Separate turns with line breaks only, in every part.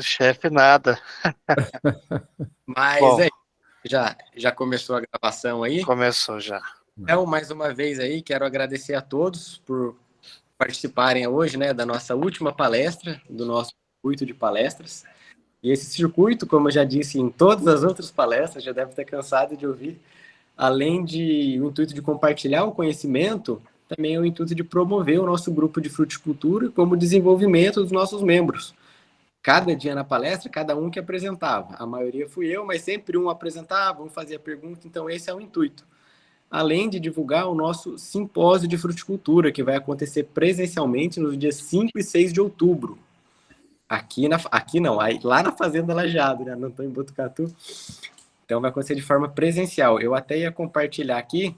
Chefe nada.
Mas
Bom,
já começou a gravação aí?
começou já.
Então, mais uma vez aí, quero agradecer a todos por participarem hoje, né, da nossa última palestra, do nosso circuito de palestras. E esse circuito, como eu já disse em todas as outras palestras, já deve ter cansado de ouvir, além de o intuito de compartilhar o conhecimento, também é o intuito de promover o nosso grupo de fruticultura como desenvolvimento dos nossos membros. Cada dia na palestra, cada um que apresentava. A maioria fui eu, mas sempre um apresentava, um fazia pergunta, então esse é o intuito. Além de divulgar o nosso simpósio de fruticultura, que vai acontecer presencialmente nos dias 5 e 6 de outubro. Aqui não, lá na Fazenda Lajeado, né? Não estou em Botucatu. Então vai acontecer de forma presencial. Eu até ia compartilhar aqui,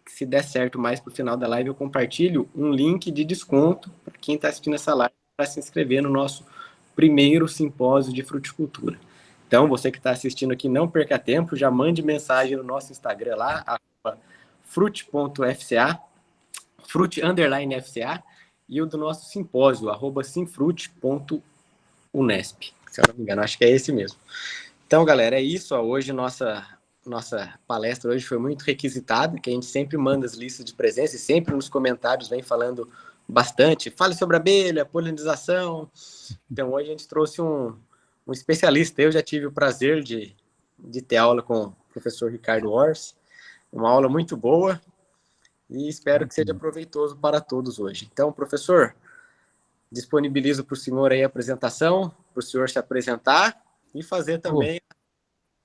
se der certo mais para o final da live, eu compartilho um link de desconto para quem está assistindo essa live para se inscrever no nosso primeiro simpósio de fruticultura. Então, você que está assistindo aqui, não perca tempo, já mande mensagem no nosso Instagram lá, frute.fca, frute_fca, e o do nosso simpósio, @simfrute.unesp, se eu não me engano, acho que é esse mesmo. Então, galera, é isso. Hoje nossa palestra hoje foi muito requisitada, que a gente sempre manda as listas de presença e sempre nos comentários vem falando bastante. Fale sobre abelha, polinização. Então, hoje a gente trouxe um especialista. Eu já tive o prazer de ter aula com o professor Ricardo Ors. Uma aula muito boa e espero que seja proveitoso para todos hoje. Então, professor, disponibilizo para o senhor aí a apresentação, para o senhor se apresentar e fazer também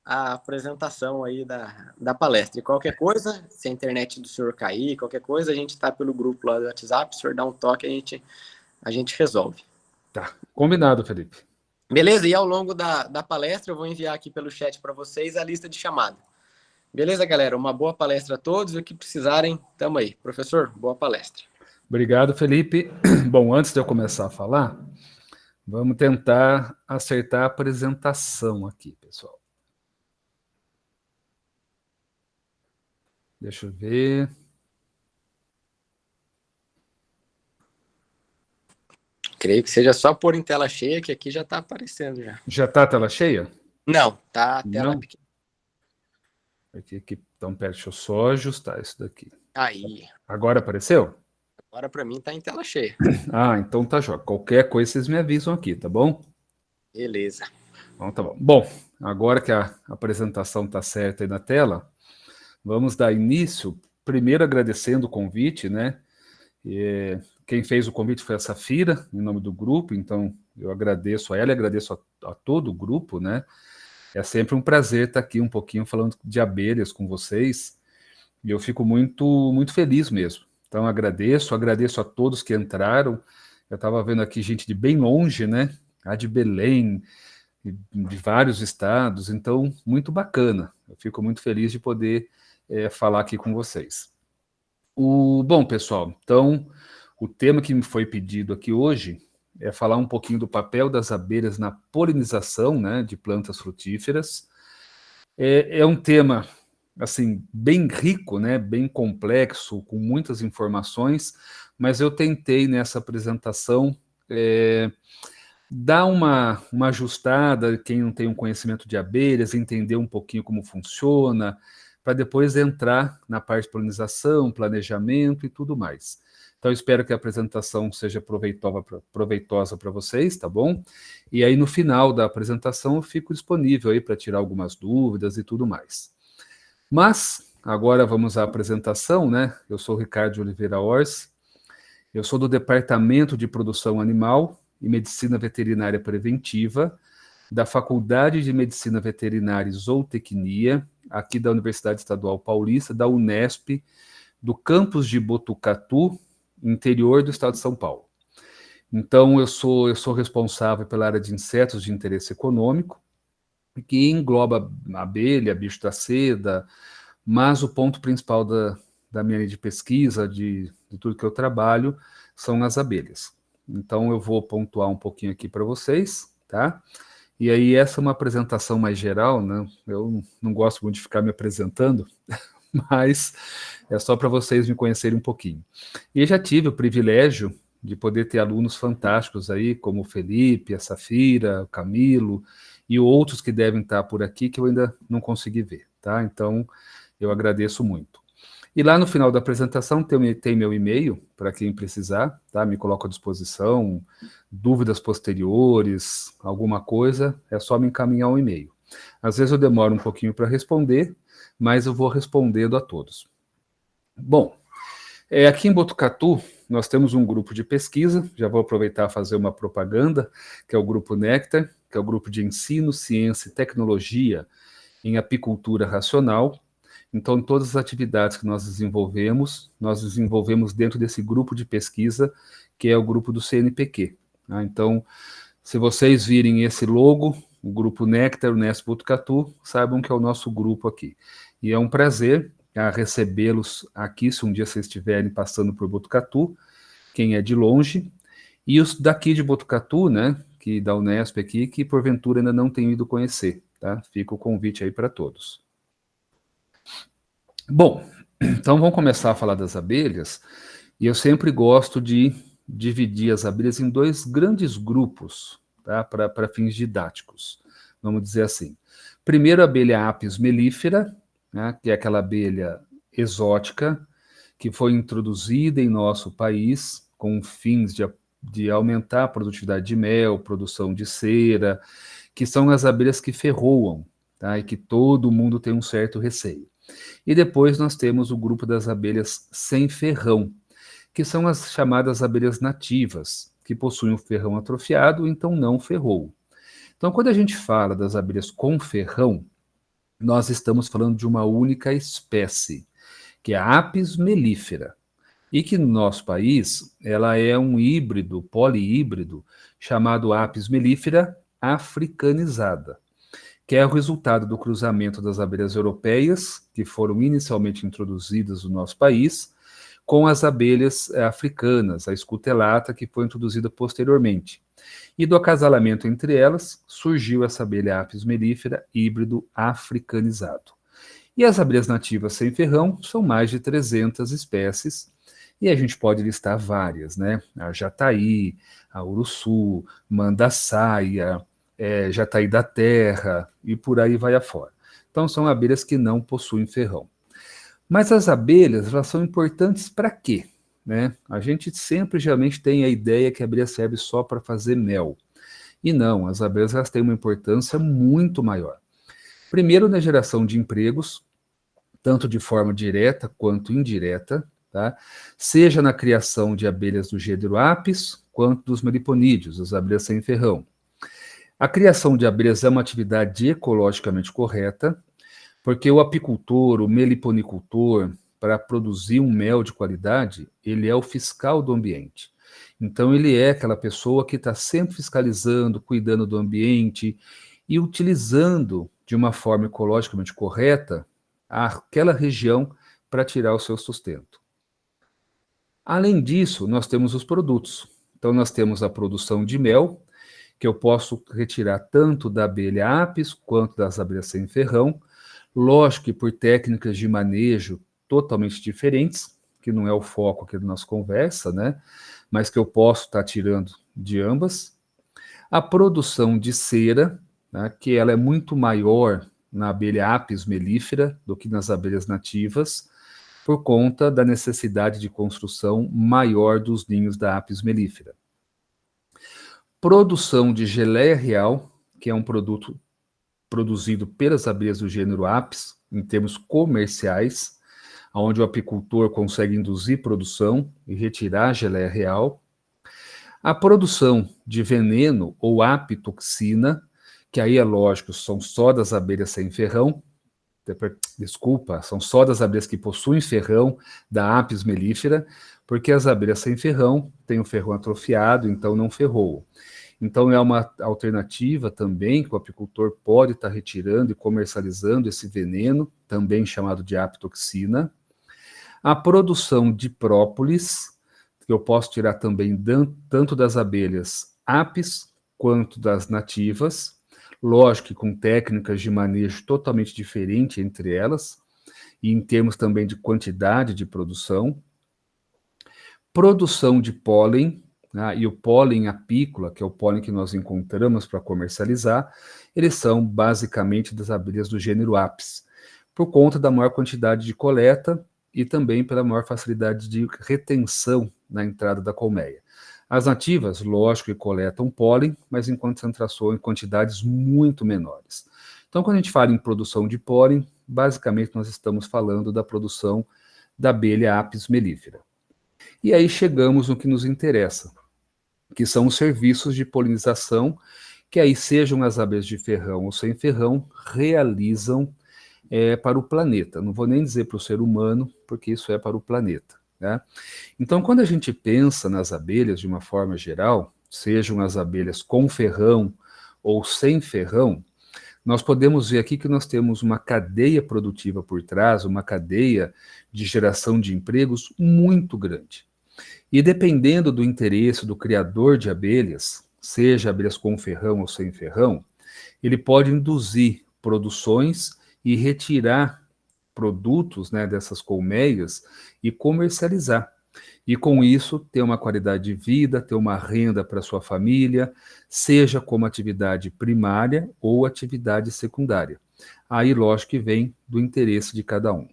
a apresentação aí da palestra. E qualquer coisa, se a internet do senhor cair, qualquer coisa, a gente está pelo grupo lá do WhatsApp, o senhor dá um toque, a gente resolve.
Tá, combinado, Felipe.
Beleza? E ao longo da palestra, eu vou enviar aqui pelo chat para vocês a lista de chamada. Beleza, galera? Uma boa palestra a todos. O que precisarem, tamo aí. Professor, boa palestra.
Obrigado, Felipe. Bom, antes de eu começar a falar, vamos tentar acertar a apresentação aqui, pessoal. Deixa eu ver.
Creio que seja só pôr em tela cheia, que aqui já está aparecendo já.
Já está a tela cheia?
Não, tá a tela pequena.
Aqui, então, pera, deixa eu só ajustar isso daqui.
Aí.
Agora apareceu?
Agora para mim tá em tela cheia.
Ah, então tá jóia. Qualquer coisa vocês me avisam aqui, tá bom?
Beleza.
Então tá bom. Bom, agora que a apresentação tá certa aí na tela, vamos dar início, primeiro agradecendo o convite, né? Quem fez o convite foi a Safira, em nome do grupo, então eu agradeço a ela e agradeço a todo o grupo, né? É sempre um prazer estar aqui um pouquinho falando de abelhas com vocês, e eu fico muito, muito feliz mesmo. Então agradeço a todos que entraram. Eu estava vendo aqui gente de bem longe, né? A de Belém, de vários estados, então muito bacana. Eu fico muito feliz de poder falar aqui com vocês. Bom, pessoal, então o tema que me foi pedido aqui hoje é falar um pouquinho do papel das abelhas na polinização, né, de plantas frutíferas. É um tema assim bem rico, né, bem complexo, com muitas informações, mas eu tentei nessa apresentação dar uma ajustada, quem não tem um conhecimento de abelhas, entender um pouquinho como funciona, para depois entrar na parte de polinização, planejamento e tudo mais. Então, eu espero que a apresentação seja proveitosa para vocês, tá bom? E aí, no final da apresentação, eu fico disponível aí para tirar algumas dúvidas e tudo mais. Mas, agora vamos à apresentação, né? Eu sou o Ricardo de Oliveira Ors, eu sou do Departamento de Produção Animal e Medicina Veterinária Preventiva, da Faculdade de Medicina Veterinária e Zootecnia, aqui da Universidade Estadual Paulista, da Unesp, do campus de Botucatu, interior do estado de São Paulo. Então, eu sou responsável pela área de insetos de interesse econômico, que engloba abelha, bicho da seda, mas o ponto principal da minha área de pesquisa, de tudo que eu trabalho, são as abelhas. Então, eu vou pontuar um pouquinho aqui para vocês, tá? E aí, essa é uma apresentação mais geral, né? Eu não gosto muito de ficar me apresentando, mas é só para vocês me conhecerem um pouquinho. E já tive o privilégio, de poder ter alunos fantásticos aí, como o Felipe, a Safira, o Camilo e outros que devem estar por aqui que eu ainda não consegui ver, tá? Então, eu agradeço muito. E lá no final da apresentação tem meu e-mail, para quem precisar, tá? Me coloco à disposição, dúvidas posteriores, alguma coisa, é só me encaminhar um e-mail. Às vezes eu demoro um pouquinho para responder, mas eu vou respondendo a todos. Bom, aqui em Botucatu, nós temos um grupo de pesquisa, já vou aproveitar e fazer uma propaganda, que é o Grupo Néctar, que é o grupo de ensino, ciência e tecnologia em apicultura racional. Então, todas as atividades que nós desenvolvemos dentro desse grupo de pesquisa, que é o grupo do CNPq. Tá? Então, se vocês virem esse logo, o Grupo Néctar, Unesp Botucatu, saibam que é o nosso grupo aqui. E é um prazer recebê-los aqui, se um dia vocês estiverem passando por Botucatu, quem é de longe, e os daqui de Botucatu, né, que da Unesp aqui, que porventura ainda não tenham ido conhecer, tá? Fica o convite aí para todos. Bom, então vamos começar a falar das abelhas, e eu sempre gosto de dividir as abelhas em dois grandes grupos, tá? Para fins didáticos, vamos dizer assim. Primeiro, a abelha Apis mellifera, né, que é aquela abelha exótica, que foi introduzida em nosso país com fins de aumentar a produtividade de mel, produção de cera, que são as abelhas que ferroam, tá? E que todo mundo tem um certo receio. E depois nós temos o grupo das abelhas sem ferrão, que são as chamadas abelhas nativas, que possuem o ferrão atrofiado, então não ferroam. Então, quando a gente fala das abelhas com ferrão, nós estamos falando de uma única espécie, que é a Apis mellifera, e que no nosso país ela é um híbrido, polihíbrido, chamado Apis mellifera africanizada, que é o resultado do cruzamento das abelhas europeias, que foram inicialmente introduzidas no nosso país, com as abelhas africanas, a escutelata, que foi introduzida posteriormente. E do acasalamento entre elas, surgiu essa abelha Apis mellifera híbrido africanizado. E as abelhas nativas sem ferrão são mais de 300 espécies, e a gente pode listar várias, né? A jataí, a uruçu, mandaçaia, jataí da terra, e por aí vai afora. Então, são abelhas que não possuem ferrão. Mas as abelhas, elas são importantes para quê? Né? A gente sempre, geralmente, tem a ideia que a abelha serve só para fazer mel. E não, as abelhas elas têm uma importância muito maior. Primeiro, na geração de empregos, tanto de forma direta quanto indireta, tá? Seja na criação de abelhas do gênero Apis, quanto dos meliponídeos, as abelhas sem ferrão. A criação de abelhas é uma atividade ecologicamente correta, porque o apicultor, o meliponicultor, para produzir um mel de qualidade, ele é o fiscal do ambiente. Então, ele é aquela pessoa que está sempre fiscalizando, cuidando do ambiente e utilizando de uma forma ecologicamente correta aquela região para tirar o seu sustento. Além disso, nós temos os produtos. Então, nós temos a produção de mel, que eu posso retirar tanto da abelha Apis quanto das abelhas sem ferrão, lógico que por técnicas de manejo totalmente diferentes, que não é o foco aqui da nossa conversa, né? Mas que eu posso estar tirando de ambas. A produção de cera, né, que ela é muito maior na abelha Apis mellifera do que nas abelhas nativas, por conta da necessidade de construção maior dos ninhos da Apis mellifera. Produção de geleia real, que é um produto produzido pelas abelhas do gênero Apis, em termos comerciais, onde o apicultor consegue induzir produção e retirar a geleia real. A produção de veneno ou apitoxina, que aí é lógico, são só das abelhas sem ferrão, são só das abelhas que possuem ferrão, da Apis mellifera, porque as abelhas sem ferrão têm o ferrão atrofiado, então não ferroam. Então é uma alternativa também que o apicultor pode estar retirando e comercializando esse veneno, também chamado de apitoxina. A produção de própolis, que eu posso tirar também tanto das abelhas Apis quanto das nativas, lógico que com técnicas de manejo totalmente diferentes entre elas, e em termos também de quantidade de produção. Produção de pólen, né, e o pólen apícola, que é o pólen que nós encontramos para comercializar, eles são basicamente das abelhas do gênero Apis, por conta da maior quantidade de coleta e também pela maior facilidade de retenção na entrada da colmeia. As nativas, lógico que coletam pólen, mas em concentração, em quantidades muito menores. Então, quando a gente fala em produção de pólen, basicamente nós estamos falando da produção da abelha Apis mellifera. E aí chegamos no que nos interessa, que são os serviços de polinização, que aí sejam as abelhas de ferrão ou sem ferrão, realizam para o planeta. Não vou nem dizer para o ser humano, porque isso é para o planeta, né? Então, quando a gente pensa nas abelhas de uma forma geral, sejam as abelhas com ferrão ou sem ferrão, nós podemos ver aqui que nós temos uma cadeia produtiva por trás, uma cadeia de geração de empregos muito grande. E dependendo do interesse do criador de abelhas, seja abelhas com ferrão ou sem ferrão, ele pode induzir produções e retirar produtos, né, dessas colmeias e comercializar. E com isso, ter uma qualidade de vida, ter uma renda para sua família, seja como atividade primária ou atividade secundária. Aí, lógico que vem do interesse de cada um.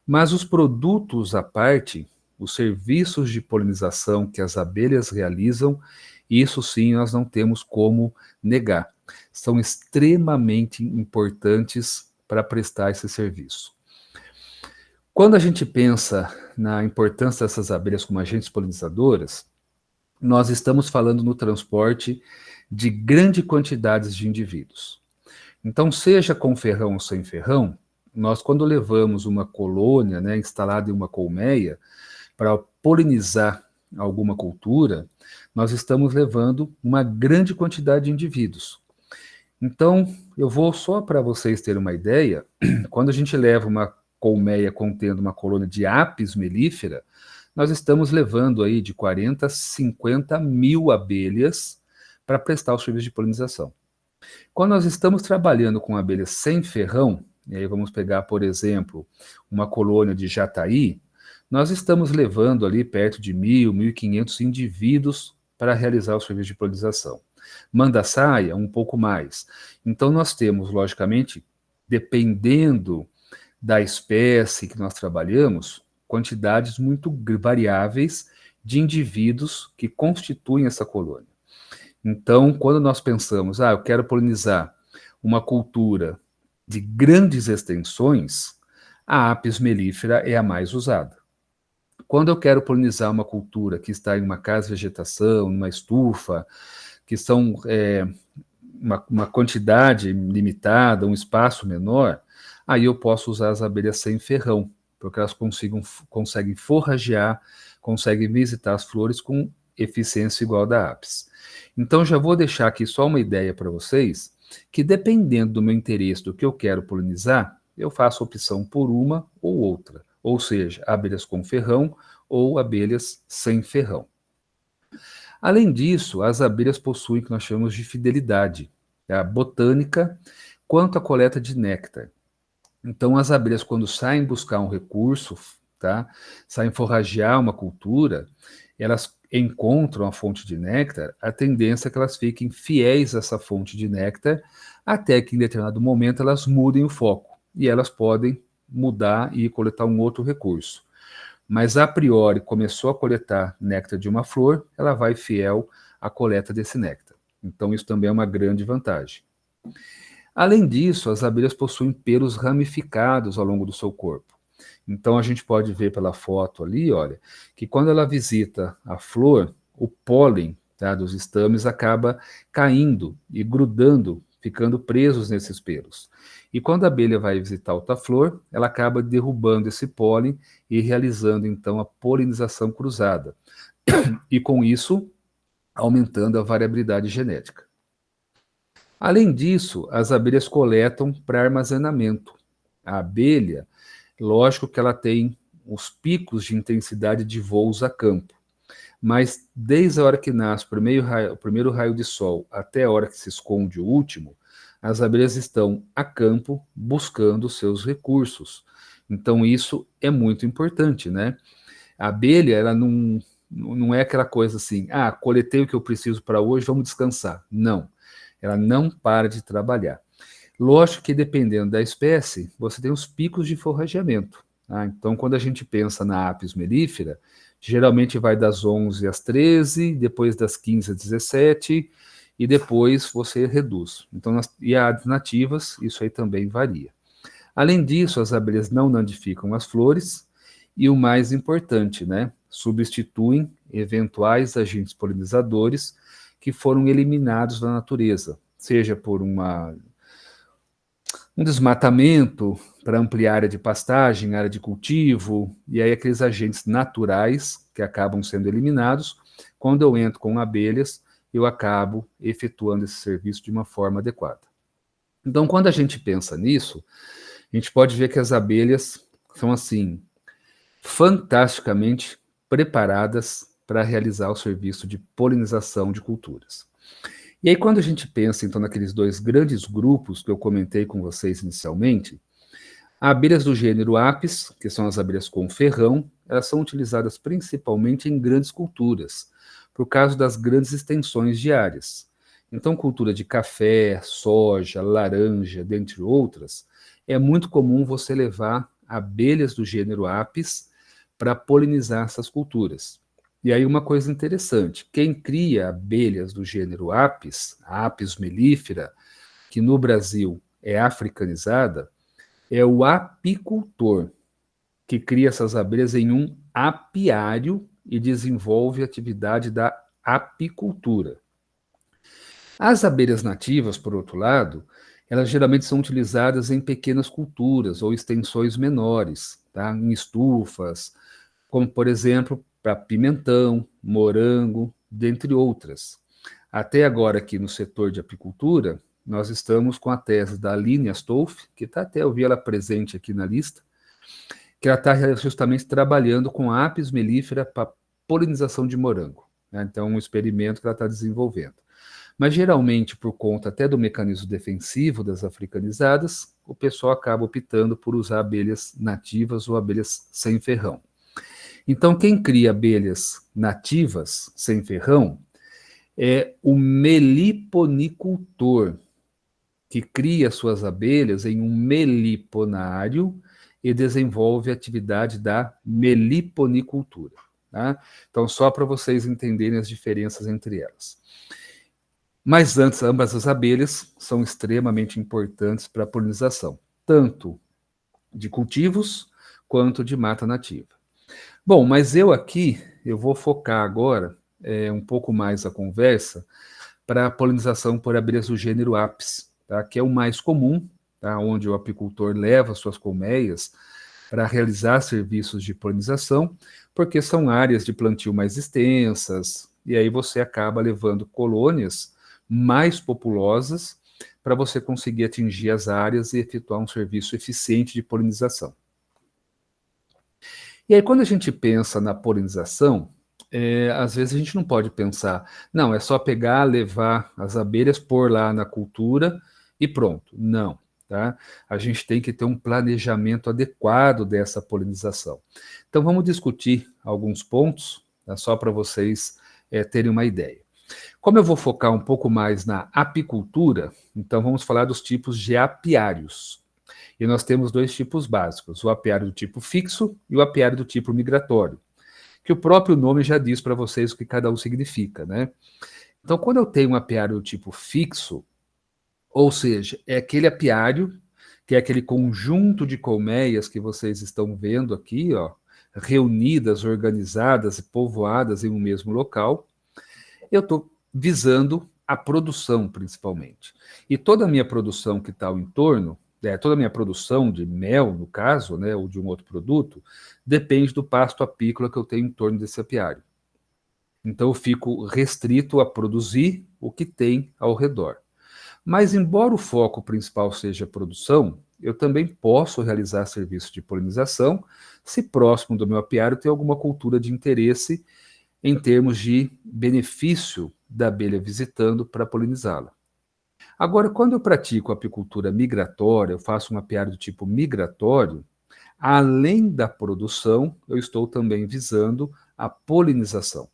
Mas os produtos à parte, os serviços de polinização que as abelhas realizam, isso sim nós não temos como negar. São extremamente importantes para prestar esse serviço. Quando a gente pensa na importância dessas abelhas como agentes polinizadoras, nós estamos falando no transporte de grandes quantidades de indivíduos. Então, seja com ferrão ou sem ferrão, nós quando levamos uma colônia, né, instalada em uma colmeia, para polinizar alguma cultura, nós estamos levando uma grande quantidade de indivíduos. Então, eu vou só para vocês terem uma ideia, quando a gente leva uma colmeia contendo uma colônia de Apis mellifera, nós estamos levando aí de 40 a 50 mil abelhas para prestar o serviço de polinização. Quando nós estamos trabalhando com abelhas sem ferrão, e aí vamos pegar, por exemplo, uma colônia de jataí, nós estamos levando ali perto de 1.000, 1.500 indivíduos para realizar o serviço de polinização. Manda-saia, um pouco mais. Então nós temos, logicamente, dependendo da espécie que nós trabalhamos, quantidades muito variáveis de indivíduos que constituem essa colônia. Então, quando nós pensamos, eu quero polinizar uma cultura de grandes extensões, a Apis mellifera é a mais usada. Quando eu quero polinizar uma cultura que está em uma casa de vegetação, numa estufa, que são uma quantidade limitada, um espaço menor, aí eu posso usar as abelhas sem ferrão, porque elas conseguem forragear, conseguem visitar as flores com eficiência igual da Apis. Então, já vou deixar aqui só uma ideia para vocês, que dependendo do meu interesse, do que eu quero polinizar, eu faço opção por uma ou outra, ou seja, abelhas com ferrão ou abelhas sem ferrão. Além disso, as abelhas possuem o que nós chamamos de fidelidade, a botânica, quanto à coleta de néctar. Então, as abelhas, quando saem buscar um recurso, tá, saem forragear uma cultura, elas encontram a fonte de néctar, a tendência é que elas fiquem fiéis a essa fonte de néctar, até que em determinado momento elas mudem o foco, e elas podem mudar e coletar um outro recurso. Mas a priori começou a coletar néctar de uma flor, ela vai fiel à coleta desse néctar. Então isso também é uma grande vantagem. Além disso, as abelhas possuem pelos ramificados ao longo do seu corpo. Então a gente pode ver pela foto ali, olha, que quando ela visita a flor, o pólen, tá, dos estames acaba caindo e grudando, ficando presos nesses pelos. E quando a abelha vai visitar outra flor, ela acaba derrubando esse pólen e realizando então a polinização cruzada. E com isso, aumentando a variabilidade genética. Além disso, as abelhas coletam para armazenamento. A abelha, lógico que ela tem os picos de intensidade de voos a campo, mas desde a hora que nasce o primeiro raio de sol até a hora que se esconde o último, as abelhas estão a campo buscando seus recursos. Então isso é muito importante, né? A abelha, ela não Não é aquela coisa assim, coletei o que eu preciso para hoje, vamos descansar. Não, ela não para de trabalhar. Lógico que dependendo da espécie, você tem os picos de forrageamento. Tá? Então, quando a gente pensa na Apis mellifera, geralmente vai das 11 às 13, depois das 15 às 17, e depois você reduz. Então, e as nativas, isso aí também varia. Além disso, as abelhas não nidificam as flores, e o mais importante, né, substituem eventuais agentes polinizadores que foram eliminados da natureza, seja por um desmatamento para ampliar área de pastagem, área de cultivo, e aí aqueles agentes naturais que acabam sendo eliminados. Quando eu entro com abelhas, eu acabo efetuando esse serviço de uma forma adequada. Então, quando a gente pensa nisso, a gente pode ver que as abelhas são, assim, fantasticamente preparadas para realizar o serviço de polinização de culturas. E aí, quando a gente pensa, então, naqueles dois grandes grupos que eu comentei com vocês inicialmente, abelhas do gênero Apis, que são as abelhas com ferrão, elas são utilizadas principalmente em grandes culturas, por causa das grandes extensões de áreas. Então, cultura de café, soja, laranja, dentre outras, é muito comum você levar abelhas do gênero Apis para polinizar essas culturas. E aí uma coisa interessante, quem cria abelhas do gênero Apis, a Apis mellifera, que no Brasil é africanizada, é o apicultor, que cria essas abelhas em um apiário e desenvolve a atividade da apicultura. As abelhas nativas, por outro lado, elas geralmente são utilizadas em pequenas culturas ou extensões menores, tá? Em estufas, como, por exemplo, para pimentão, morango, dentre outras. Até agora, aqui no setor de apicultura, nós estamos com a tese da Aline Astolfi, que está até, eu vi ela presente aqui na lista, que ela está justamente trabalhando com a Apis mellifera para polinização de morango. Né? Então, um experimento que ela está desenvolvendo. Mas, geralmente, por conta até do mecanismo defensivo das africanizadas, o pessoal acaba optando por usar abelhas nativas ou abelhas sem ferrão. Então, quem cria abelhas nativas, sem ferrão, é o meliponicultor, que cria suas abelhas em um meliponário e desenvolve a atividade da meliponicultura. Tá? Então, só para vocês entenderem as diferenças entre elas. Mas antes, ambas as abelhas são extremamente importantes para a polinização, tanto de cultivos quanto de mata nativa. Bom, mas eu vou focar agora um pouco mais a conversa para a polinização por abelhas do gênero Apis, tá? Que é o mais comum, tá? Onde o apicultor leva suas colmeias para realizar serviços de polinização, porque são áreas de plantio mais extensas, e aí você acaba levando colônias mais populosas para você conseguir atingir as áreas e efetuar um serviço eficiente de polinização. E aí, quando a gente pensa na polinização, às vezes a gente não pode pensar, não, é só pegar, levar as abelhas, pôr lá na cultura e pronto. Não, tá? A gente tem que ter um planejamento adequado dessa polinização. Então, vamos discutir alguns pontos, tá? Só para vocês terem uma ideia. Como eu vou focar um pouco mais na apicultura, então vamos falar dos tipos de apiários. E nós temos dois tipos básicos, o apiário do tipo fixo e o apiário do tipo migratório, que o próprio nome já diz para vocês o que cada um significa, né? Então, quando eu tenho um apiário do tipo fixo, ou seja, é aquele apiário, que é aquele conjunto de colmeias que vocês estão vendo aqui, ó, reunidas, organizadas e povoadas em um mesmo local, eu estou visando a produção, principalmente. E toda a minha produção que está ao entorno, toda a minha produção de mel, no caso, né, ou de um outro produto, depende do pasto apícola que eu tenho em torno desse apiário. Então, eu fico restrito a produzir o que tem ao redor. Mas, embora o foco principal seja a produção, eu também posso realizar serviço de polinização se próximo do meu apiário tem alguma cultura de interesse em termos de benefício da abelha visitando para polinizá-la. Agora, quando eu pratico apicultura migratória, eu faço um apiário do tipo migratório, além da produção, eu estou também visando a polinização.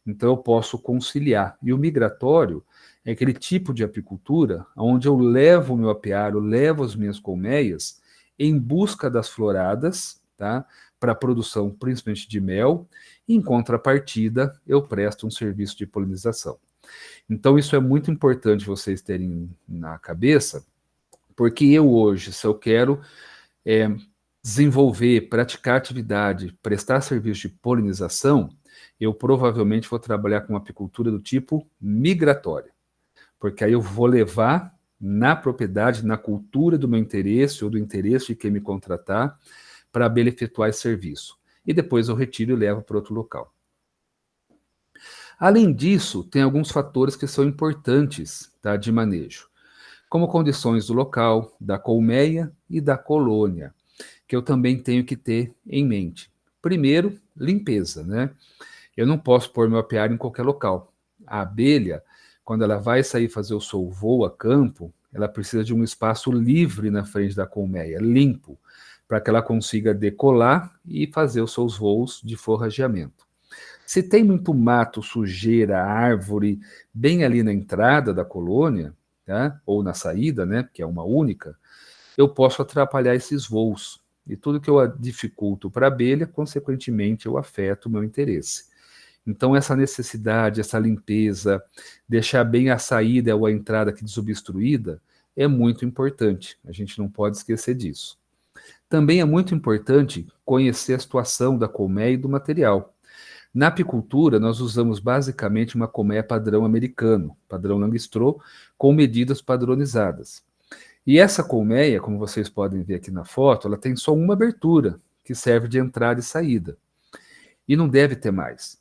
Então, eu posso conciliar. E o migratório é aquele tipo de apicultura onde eu levo o meu apiário, levo as minhas colmeias em busca das floradas, tá? Para a produção principalmente de mel, e em contrapartida, eu presto um serviço de polinização. Então, isso é muito importante vocês terem na cabeça, porque eu hoje, se eu quero desenvolver, praticar atividade, prestar serviço de polinização, eu provavelmente vou trabalhar com uma apicultura do tipo migratória, porque aí eu vou levar na propriedade, na cultura do meu interesse ou do interesse de quem me contratar, para a abelha efetuar esse serviço. E depois eu retiro e levo para outro local. Além disso, tem alguns fatores que são importantes, tá, de manejo, como condições do local, da colmeia e da colônia, que eu também tenho que ter em mente. Primeiro, limpeza, né? Eu não posso pôr meu apiário em qualquer local. A abelha, quando ela vai sair fazer o seu voo a campo, ela precisa de um espaço livre na frente da colmeia, limpo, para que ela consiga decolar e fazer os seus voos de forrageamento. Se tem muito mato, sujeira, árvore, bem ali na entrada da colônia, tá? Ou na saída, né, que é uma única, eu posso atrapalhar esses voos. E tudo que eu dificulto para a abelha, consequentemente, eu afeto o meu interesse. Então, essa necessidade, essa limpeza, deixar bem a saída ou a entrada aqui desobstruída, é muito importante. A gente não pode esquecer disso. Também é muito importante conhecer a situação da colmeia e do material. Na apicultura, nós usamos basicamente uma colmeia padrão americano, padrão Langstroth, com medidas padronizadas. E essa colmeia, como vocês podem ver aqui na foto, ela tem só uma abertura, que serve de entrada e saída. E não deve ter mais.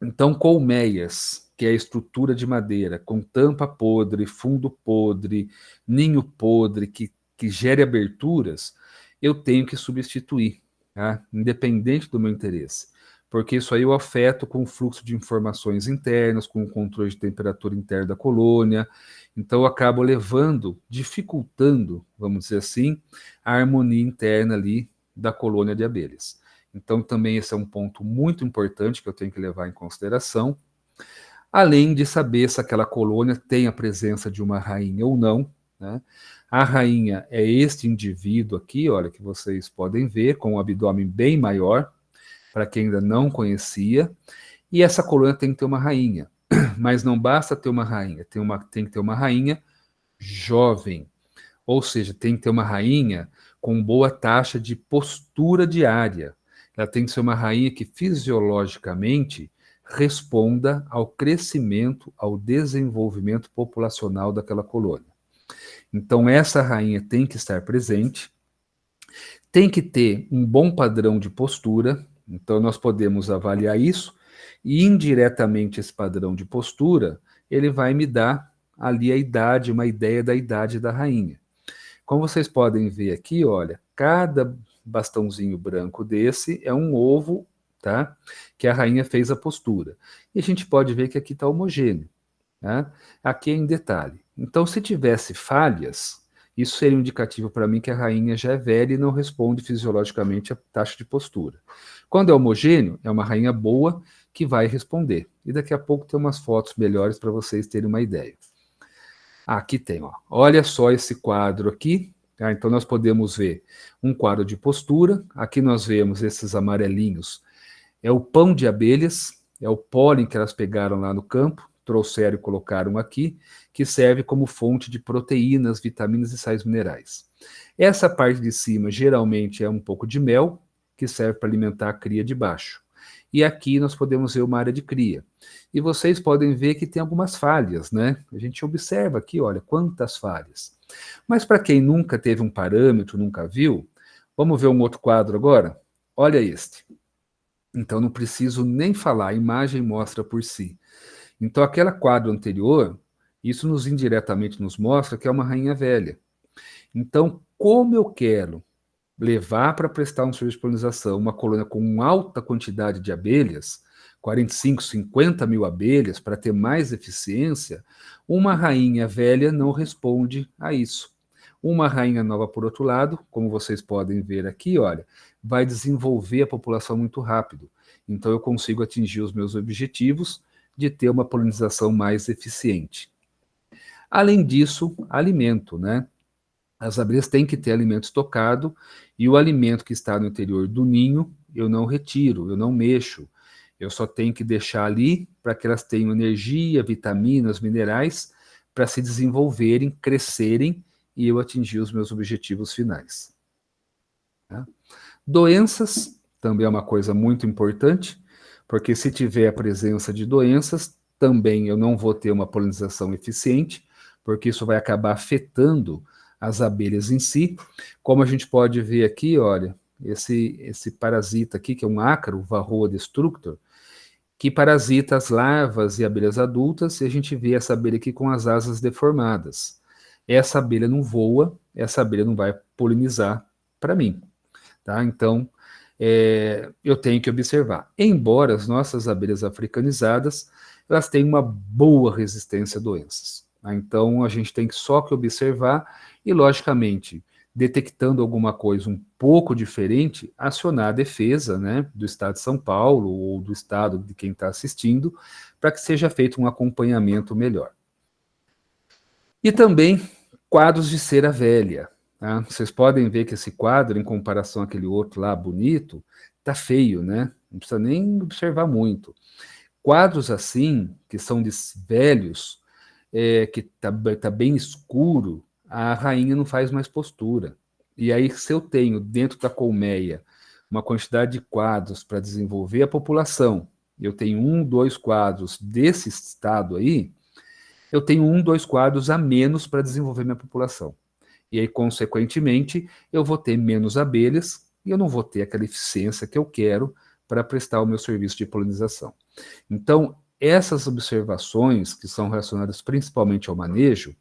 Então, colmeias, que é a estrutura de madeira, com tampa podre, fundo podre, ninho podre, que gere aberturas, eu tenho que substituir, tá? Independente do meu interesse. Porque isso aí eu afeto com o fluxo de informações internas, com o controle de temperatura interna da colônia. Então, eu acabo levando, dificultando, vamos dizer assim, a harmonia interna ali da colônia de abelhas. Então, também esse é um ponto muito importante que eu tenho que levar em consideração, além de saber se aquela colônia tem a presença de uma rainha ou não, né? A rainha é este indivíduo aqui, olha, que vocês podem ver, com o abdômen bem maior, para quem ainda não conhecia, e essa colônia tem que ter uma rainha, mas não basta ter uma rainha, tem que ter uma rainha jovem, ou seja, tem que ter uma rainha com boa taxa de postura diária. Ela tem que ser uma rainha que fisiologicamente responda ao crescimento, ao desenvolvimento populacional daquela colônia. Então, essa rainha tem que estar presente, tem que ter um bom padrão de postura, então nós podemos avaliar isso, e indiretamente esse padrão de postura, ele vai me dar ali a idade, uma ideia da idade da rainha. Como vocês podem ver aqui, olha, cada bastãozinho branco desse é um ovo, tá? Que a rainha fez a postura. E a gente pode ver que aqui está homogêneo, tá? Aqui é em detalhe. Então, se tivesse falhas, isso seria um indicativo para mim que a rainha já é velha e não responde fisiologicamente à taxa de postura. Quando é homogêneo, é uma rainha boa que vai responder. E daqui a pouco tem umas fotos melhores para vocês terem uma ideia. Aqui tem, ó. Olha só esse quadro aqui. Tá? Então, nós podemos ver um quadro de postura. Aqui nós vemos esses amarelinhos. É o pão de abelhas, é o pólen que elas pegaram lá no campo, trouxeram e colocaram aqui, que serve como fonte de proteínas, vitaminas e sais minerais. Essa parte de cima geralmente é um pouco de mel, que serve para alimentar a cria de baixo. E aqui nós podemos ver uma área de cria. E vocês podem ver que tem algumas falhas, né? A gente observa aqui, olha, quantas falhas. Mas para quem nunca teve um parâmetro, nunca viu, vamos ver um outro quadro agora? Olha este. Então não preciso nem falar, a imagem mostra por si. Então aquele quadro anterior, isso indiretamente nos mostra que é uma rainha velha. Então, como eu quero levar para prestar um serviço de polinização uma colônia com alta quantidade de abelhas, 45, 50 mil abelhas, para ter mais eficiência, uma rainha velha não responde a isso. Uma rainha nova, por outro lado, como vocês podem ver aqui, olha, vai desenvolver a população muito rápido. Então eu consigo atingir os meus objetivos de ter uma polinização mais eficiente. Além disso, alimento, né? As abelhas têm que ter alimento estocado e o alimento que está no interior do ninho eu não retiro, eu não mexo. Eu só tenho que deixar ali para que elas tenham energia, vitaminas, minerais para se desenvolverem, crescerem e eu atingir os meus objetivos finais. Tá? Doenças também é uma coisa muito importante, porque se tiver a presença de doenças, também eu não vou ter uma polinização eficiente, porque isso vai acabar afetando as abelhas em si. Como a gente pode ver aqui, olha, esse parasita aqui, que é um ácaro, Varroa destructor, que parasita as larvas e abelhas adultas, e a gente vê essa abelha aqui com as asas deformadas. Essa abelha não voa, essa abelha não vai polinizar para mim. Tá? Então, eu tenho que observar. Embora as nossas abelhas africanizadas, elas têm uma boa resistência a doenças. Tá? Então, a gente tem só que observar e, logicamente, detectando alguma coisa um pouco diferente, acionar a defesa, né, do Estado de São Paulo ou do Estado de quem está assistindo, para que seja feito um acompanhamento melhor. E também quadros de cera velha. Tá? Vocês podem ver que esse quadro, em comparação àquele outro lá bonito, tá feio, né? Não precisa nem observar muito. Quadros assim, que são de velhos, que tá bem escuro, a rainha não faz mais postura. E aí, se eu tenho dentro da colmeia uma quantidade de quadros para desenvolver a população, eu tenho 1, 2 quadros desse estado aí, eu tenho 1, 2 quadros a menos para desenvolver minha população. E aí, consequentemente, eu vou ter menos abelhas e eu não vou ter aquela eficiência que eu quero para prestar o meu serviço de polinização. Então, essas observações, que são relacionadas principalmente ao manejo,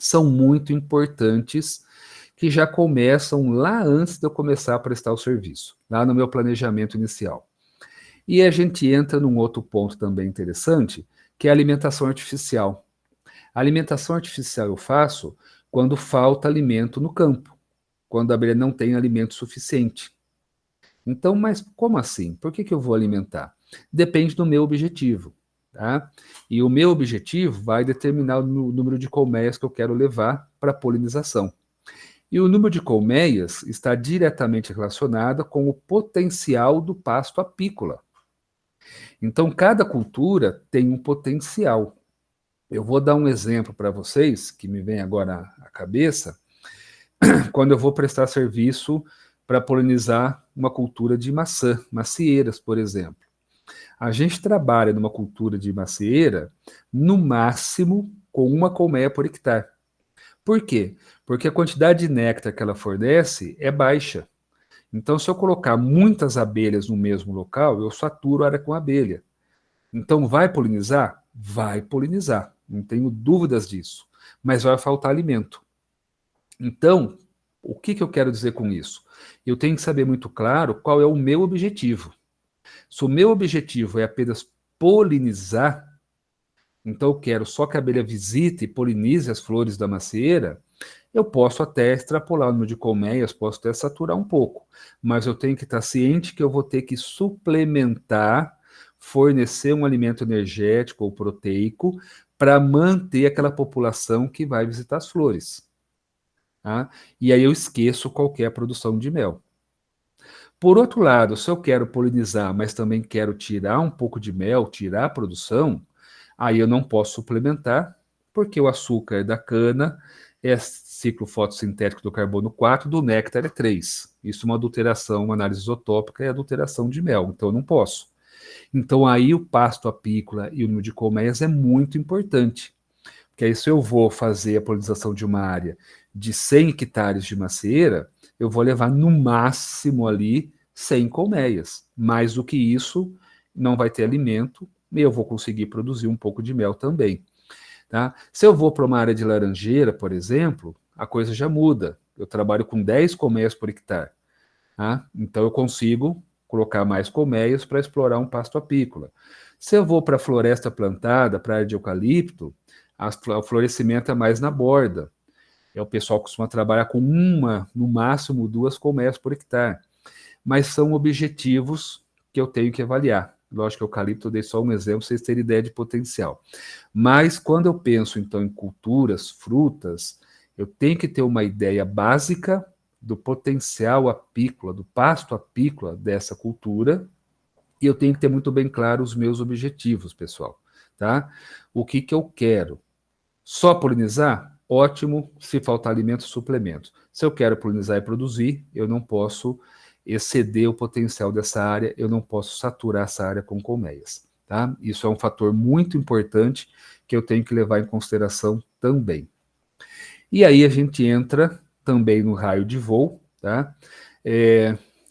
são muito importantes, que já começam lá antes de eu começar a prestar o serviço, lá no meu planejamento inicial. E a gente entra num outro ponto também interessante, que é a alimentação artificial. A alimentação artificial eu faço quando falta alimento no campo, quando a abelha não tem alimento suficiente. Então, mas como assim? Por que eu vou alimentar? Depende do meu objetivo. Tá? E o meu objetivo vai determinar o número de colmeias que eu quero levar para a polinização. E o número de colmeias está diretamente relacionado com o potencial do pasto apícola. Então, cada cultura tem um potencial. Eu vou dar um exemplo para vocês, que me vem agora à cabeça, quando eu vou prestar serviço para polinizar uma cultura de maçã, macieiras, por exemplo. A gente trabalha numa cultura de macieira, no máximo, com uma colmeia por hectare. Por quê? Porque a quantidade de néctar que ela fornece é baixa. Então, se eu colocar muitas abelhas no mesmo local, eu saturo a área com abelha. Então, vai polinizar? Vai polinizar, não tenho dúvidas disso. Mas vai faltar alimento. Então, o que eu quero dizer com isso? Eu tenho que saber muito claro qual é o meu objetivo. Se o meu objetivo é apenas polinizar, então eu quero só que a abelha visite e polinize as flores da macieira, eu posso até extrapolar o número de colmeias, posso até saturar um pouco, mas eu tenho que estar ciente que eu vou ter que suplementar, fornecer um alimento energético ou proteico para manter aquela população que vai visitar as flores. Tá? E aí eu esqueço qualquer produção de mel. Por outro lado, se eu quero polinizar, mas também quero tirar um pouco de mel, tirar a produção, aí eu não posso suplementar, porque o açúcar da cana é ciclo fotossintético do carbono 4, do néctar é 3. Isso é uma adulteração, uma análise isotópica é adulteração de mel, então eu não posso. Então aí o pasto apícola e o número de colmeias é muito importante, porque aí se eu vou fazer a polinização de uma área de 100 hectares de macieira, eu vou levar no máximo ali 100 colmeias. Mais do que isso, não vai ter alimento e eu vou conseguir produzir um pouco de mel também. Tá? Se eu vou para uma área de laranjeira, por exemplo, a coisa já muda. Eu trabalho com 10 colmeias por hectare. Tá? Então eu consigo colocar mais colmeias para explorar um pasto apícola. Se eu vou para a floresta plantada, para a área de eucalipto, o florescimento é mais na borda. O pessoal costuma trabalhar com uma, no máximo 2 colmeias por hectare. Mas são objetivos que eu tenho que avaliar. Lógico que o eucalipto eu dei só um exemplo, para vocês terem ideia de potencial. Mas quando eu penso, então, em culturas, frutas, eu tenho que ter uma ideia básica do potencial apícola, do pasto apícola dessa cultura, e eu tenho que ter muito bem claro os meus objetivos, pessoal, tá? O que eu quero? Só polinizar? Ótimo, se faltar alimento, suplemento. Se eu quero polinizar e produzir, eu não posso exceder o potencial dessa área, eu não posso saturar essa área com colmeias, tá? Isso é um fator muito importante que eu tenho que levar em consideração também. E aí a gente entra também no raio de voo, tá?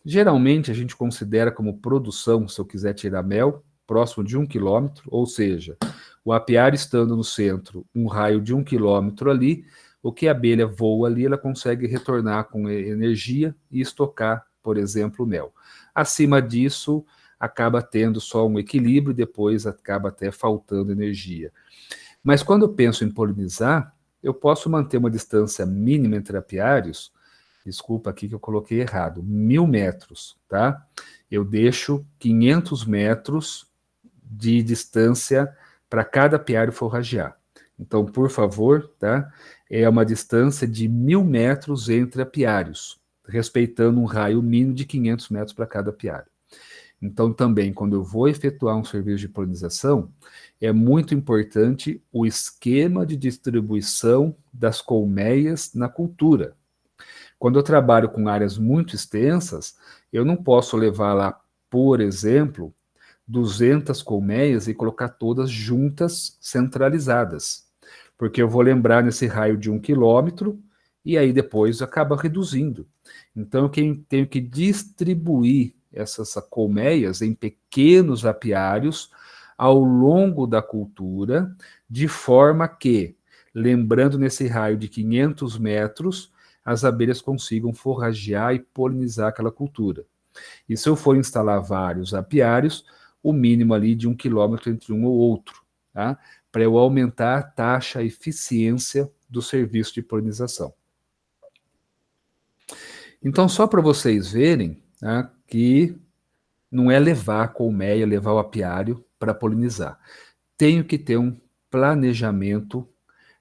Geralmente a gente considera como produção, se eu quiser tirar mel, próximo de 1 quilômetro, ou seja, o apiário estando no centro, um raio de 1 quilômetro ali, o que a abelha voa ali, ela consegue retornar com energia e estocar, por exemplo, o mel. Acima disso, acaba tendo só um equilíbrio e depois acaba até faltando energia. Mas quando eu penso em polinizar, eu posso manter uma distância mínima entre apiários, desculpa aqui que eu coloquei errado, 1.000 metros, tá? Eu deixo 500 metros de distância para cada apiário forragear. Então, por favor, tá? É uma distância de 1.000 metros entre apiários, respeitando um raio mínimo de 500 metros para cada apiário. Então, também, quando eu vou efetuar um serviço de polinização, é muito importante o esquema de distribuição das colmeias na cultura. Quando eu trabalho com áreas muito extensas, eu não posso levar lá, por exemplo, 200 colmeias e colocar todas juntas, centralizadas. Porque eu vou lembrar nesse raio de 1 quilômetro e aí depois acaba reduzindo. Então eu tenho que distribuir essas colmeias em pequenos apiários ao longo da cultura, de forma que, lembrando nesse raio de 500 metros, as abelhas consigam forragear e polinizar aquela cultura. E se eu for instalar vários apiários, o mínimo ali de 1 quilômetro entre um ou outro, tá? Para eu aumentar a taxa, a eficiência do serviço de polinização. Então, só para vocês verem, tá, que não é levar a colmeia, levar o apiário para polinizar. Tenho que ter um planejamento,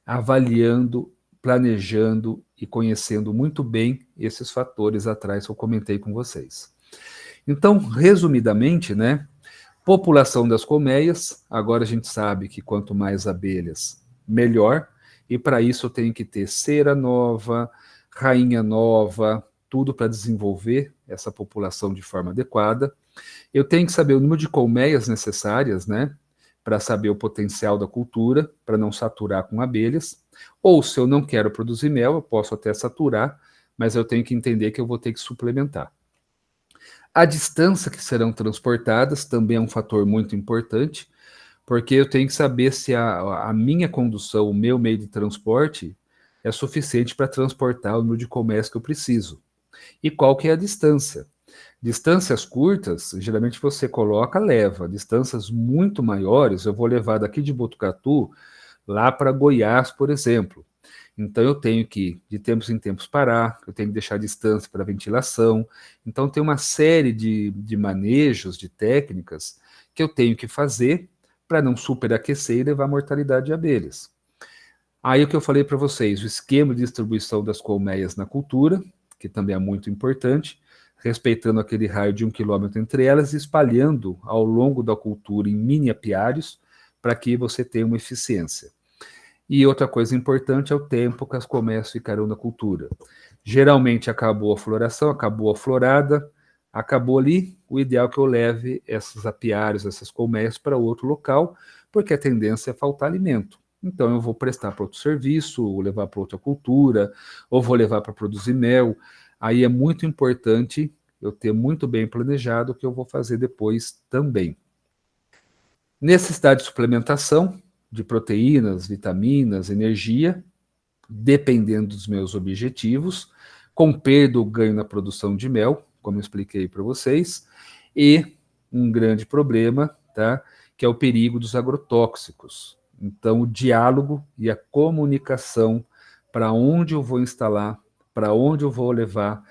avaliando, planejando e conhecendo muito bem esses fatores atrás que eu comentei com vocês. Então, resumidamente, né, população das colmeias, agora a gente sabe que quanto mais abelhas, melhor, e para isso eu tenho que ter cera nova, rainha nova, tudo para desenvolver essa população de forma adequada. Eu tenho que saber o número de colmeias necessárias, né, para saber o potencial da cultura, para não saturar com abelhas. Ou se eu não quero produzir mel, eu posso até saturar, mas eu tenho que entender que eu vou ter que suplementar. A distância que serão transportadas também é um fator muito importante, porque eu tenho que saber se a minha condução, o meu meio de transporte, é suficiente para transportar o número de colmeias que eu preciso. E qual que é a distância? Distâncias curtas, geralmente você coloca, leva. Distâncias muito maiores, eu vou levar daqui de Botucatu lá para Goiás, por exemplo. Então eu tenho que, de tempos em tempos, parar, eu tenho que deixar distância para ventilação. Então tem uma série de manejos, de técnicas que eu tenho que fazer para não superaquecer e levar mortalidade de abelhas. Aí o que eu falei para vocês, o esquema de distribuição das colmeias na cultura, que também é muito importante, respeitando aquele raio de 1 quilômetro entre elas e espalhando ao longo da cultura em mini apiários para que você tenha uma eficiência. E outra coisa importante é o tempo que as colmeias ficarão na cultura. Geralmente acabou a floração, acabou a florada, acabou ali, o ideal é que eu leve esses apiários, essas colmeias para outro local, porque a tendência é faltar alimento. Então eu vou prestar para outro serviço, ou levar para outra cultura, ou vou levar para produzir mel. Aí é muito importante eu ter muito bem planejado o que eu vou fazer depois também. Necessidade de suplementação de proteínas, vitaminas, energia, dependendo dos meus objetivos, com perda ou ganho na produção de mel, como eu expliquei para vocês, e um grande problema, tá, que é o perigo dos agrotóxicos. Então, o diálogo e a comunicação para onde eu vou instalar, para onde eu vou levar,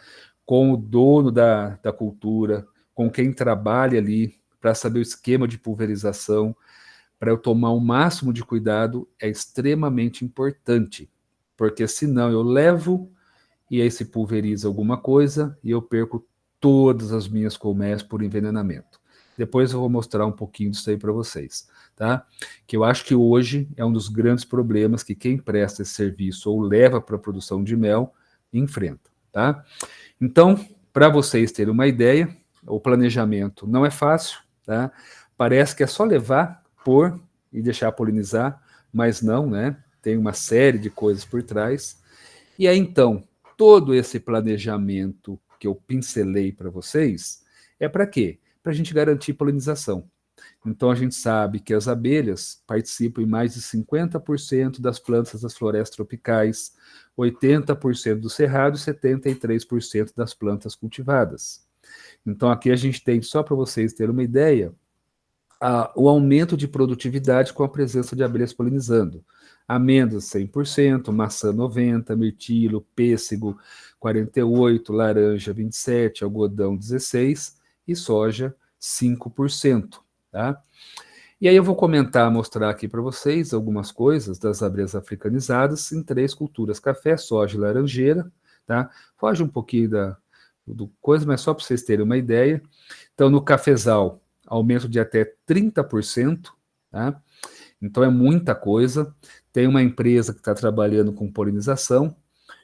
com o dono da cultura, com quem trabalha ali, para saber o esquema de pulverização, para eu tomar o máximo de cuidado, é extremamente importante, porque senão eu levo e aí se pulveriza alguma coisa e eu perco todas as minhas colmeias por envenenamento. Depois eu vou mostrar um pouquinho disso aí para vocês, tá? Que eu acho que hoje é um dos grandes problemas que quem presta esse serviço ou leva para a produção de mel enfrenta, tá? Então, para vocês terem uma ideia, o planejamento não é fácil, tá? Parece que é só levar, pôr e deixar polinizar, mas não, né? Tem uma série de coisas por trás. E aí, então, todo esse planejamento que eu pincelei para vocês é para quê? Para a gente garantir polinização. Então, a gente sabe que as abelhas participam em mais de 50% das plantas das florestas tropicais, 80% do cerrado e 73% das plantas cultivadas. Então, aqui a gente tem, só para vocês terem uma ideia, o aumento de produtividade com a presença de abelhas polinizando. Amêndoas 100%, maçã 90%, mirtilo, pêssego 48%, laranja 27%, algodão 16% e soja 5%. Tá? E aí eu vou comentar, mostrar aqui para vocês algumas coisas das abelhas africanizadas em 3 culturas, café, soja e laranjeira. Tá? Foge um pouquinho do coisa, mas só para vocês terem uma ideia. Então, no cafezal, aumento de até 30%, tá? Então é muita coisa. Tem uma empresa que está trabalhando com polinização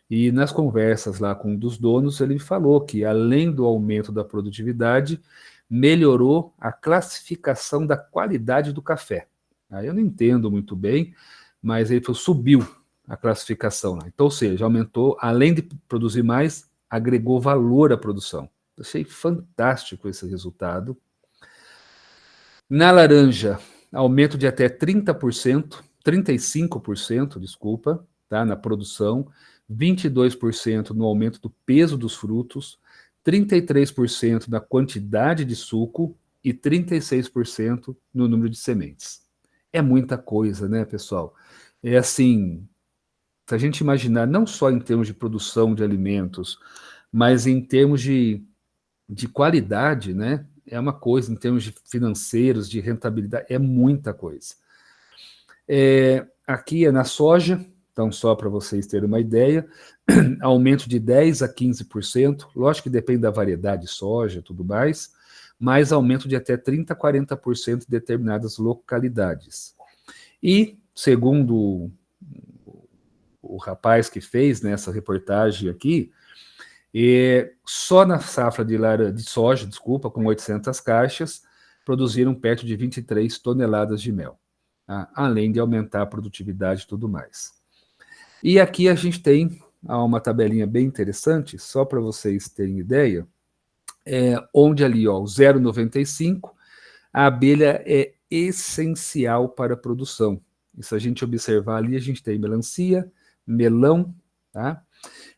e nas conversas lá com um dos donos, ele falou que além do aumento da produtividade, melhorou a classificação da qualidade do café. Aí eu não entendo muito bem, mas ele falou, subiu a classificação lá. Então, ou seja, aumentou, além de produzir mais, agregou valor à produção. Achei fantástico esse resultado. Na laranja, aumento de até 30%, 35%, desculpa, tá, na produção, 22% no aumento do peso dos frutos, 33% na quantidade de suco e 36% no número de sementes. É muita coisa, né, pessoal? É assim, se a gente imaginar não só em termos de produção de alimentos, mas em termos de qualidade, né? É uma coisa, em termos de financeiros, de rentabilidade, é muita coisa. Aqui é na soja, então só para vocês terem uma ideia, aumento de 10% a 15%, lógico que depende da variedade de soja e tudo mais, mas aumento de até 30% a 40% em determinadas localidades. E, segundo o rapaz que fez nessa reportagem aqui, só na safra de soja, desculpa, com 800 caixas, produziram perto de 23 toneladas de mel, tá? Além de aumentar a produtividade e tudo mais. E aqui a gente tem uma tabelinha bem interessante, só para vocês terem ideia, onde ali, ó, o 0,95, a abelha é essencial para a produção. E se a gente observar ali, a gente tem melancia, melão, tá?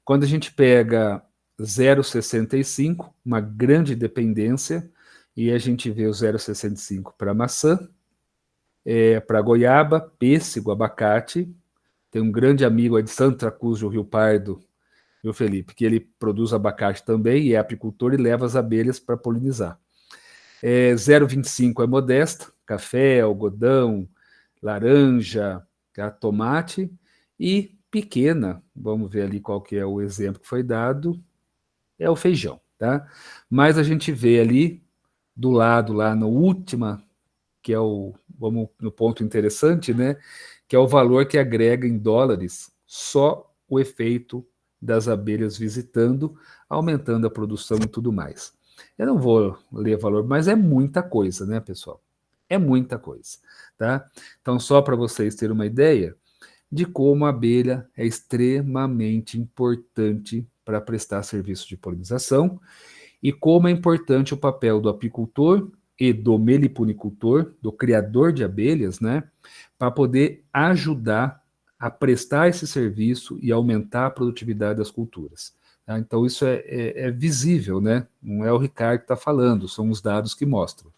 Quando a gente pega 0,65, uma grande dependência, e a gente vê o 0,65 para maçã, para goiaba, pêssego, abacate. Tem um grande amigo aí de Santa Cruz do Rio Pardo, viu, Felipe, que ele produz abacate também e é apicultor e leva as abelhas para polinizar. 0,25 é modesta, café, algodão, laranja, tomate, e pequena, vamos ver ali qual que é o exemplo que foi dado, é o feijão, tá? Mas a gente vê ali do lado, lá na última, que é vamos no ponto interessante, né? Que é o valor que agrega em dólares só o efeito das abelhas visitando, aumentando a produção e tudo mais. Eu não vou ler valor, mas é muita coisa, né, pessoal? É muita coisa, tá? Então, só para vocês terem uma ideia de como a abelha é extremamente importante para prestar serviço de polinização e como é importante o papel do apicultor e do meliponicultor, do criador de abelhas, né, para poder ajudar a prestar esse serviço e aumentar a produtividade das culturas. Tá? Então, isso é visível, né? Não é o Ricardo que está falando, são os dados que mostram.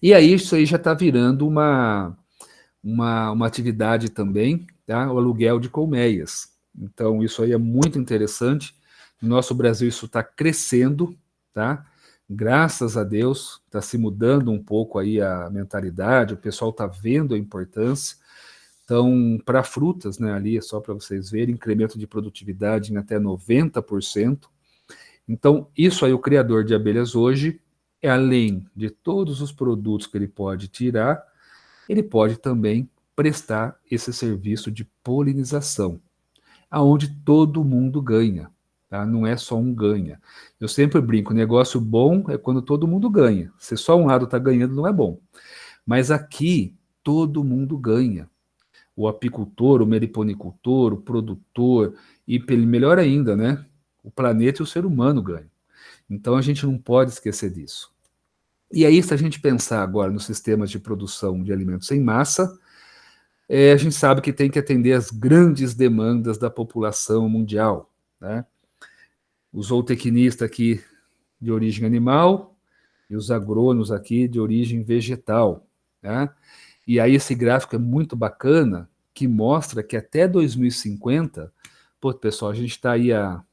E aí, isso aí já está virando uma atividade também, tá? O aluguel de colmeias. Então, isso aí é muito interessante. No nosso Brasil, isso está crescendo, tá? Graças a Deus, está se mudando um pouco aí a mentalidade, o pessoal está vendo a importância. Então, para frutas, né, ali, só para vocês verem, incremento de produtividade em até 90%. Então, isso aí, o criador de abelhas hoje, é além de todos os produtos que ele pode tirar, ele pode também prestar esse serviço de polinização, aonde todo mundo ganha, tá? Não é só um ganha. Eu sempre brinco, negócio bom é quando todo mundo ganha. Se só um lado está ganhando, não é bom. Mas aqui, todo mundo ganha. O apicultor, o meliponicultor, o produtor, e melhor ainda, né? O planeta e o ser humano ganham. Então a gente não pode esquecer disso. E aí, se a gente pensar agora nos sistemas de produção de alimentos em massa, a gente sabe que tem que atender as grandes demandas da população mundial, né? Os zootecnistas aqui de origem animal e os agrônomos aqui de origem vegetal, né? E aí esse gráfico é muito bacana, que mostra que até 2050, pô, pessoal, a gente está aí há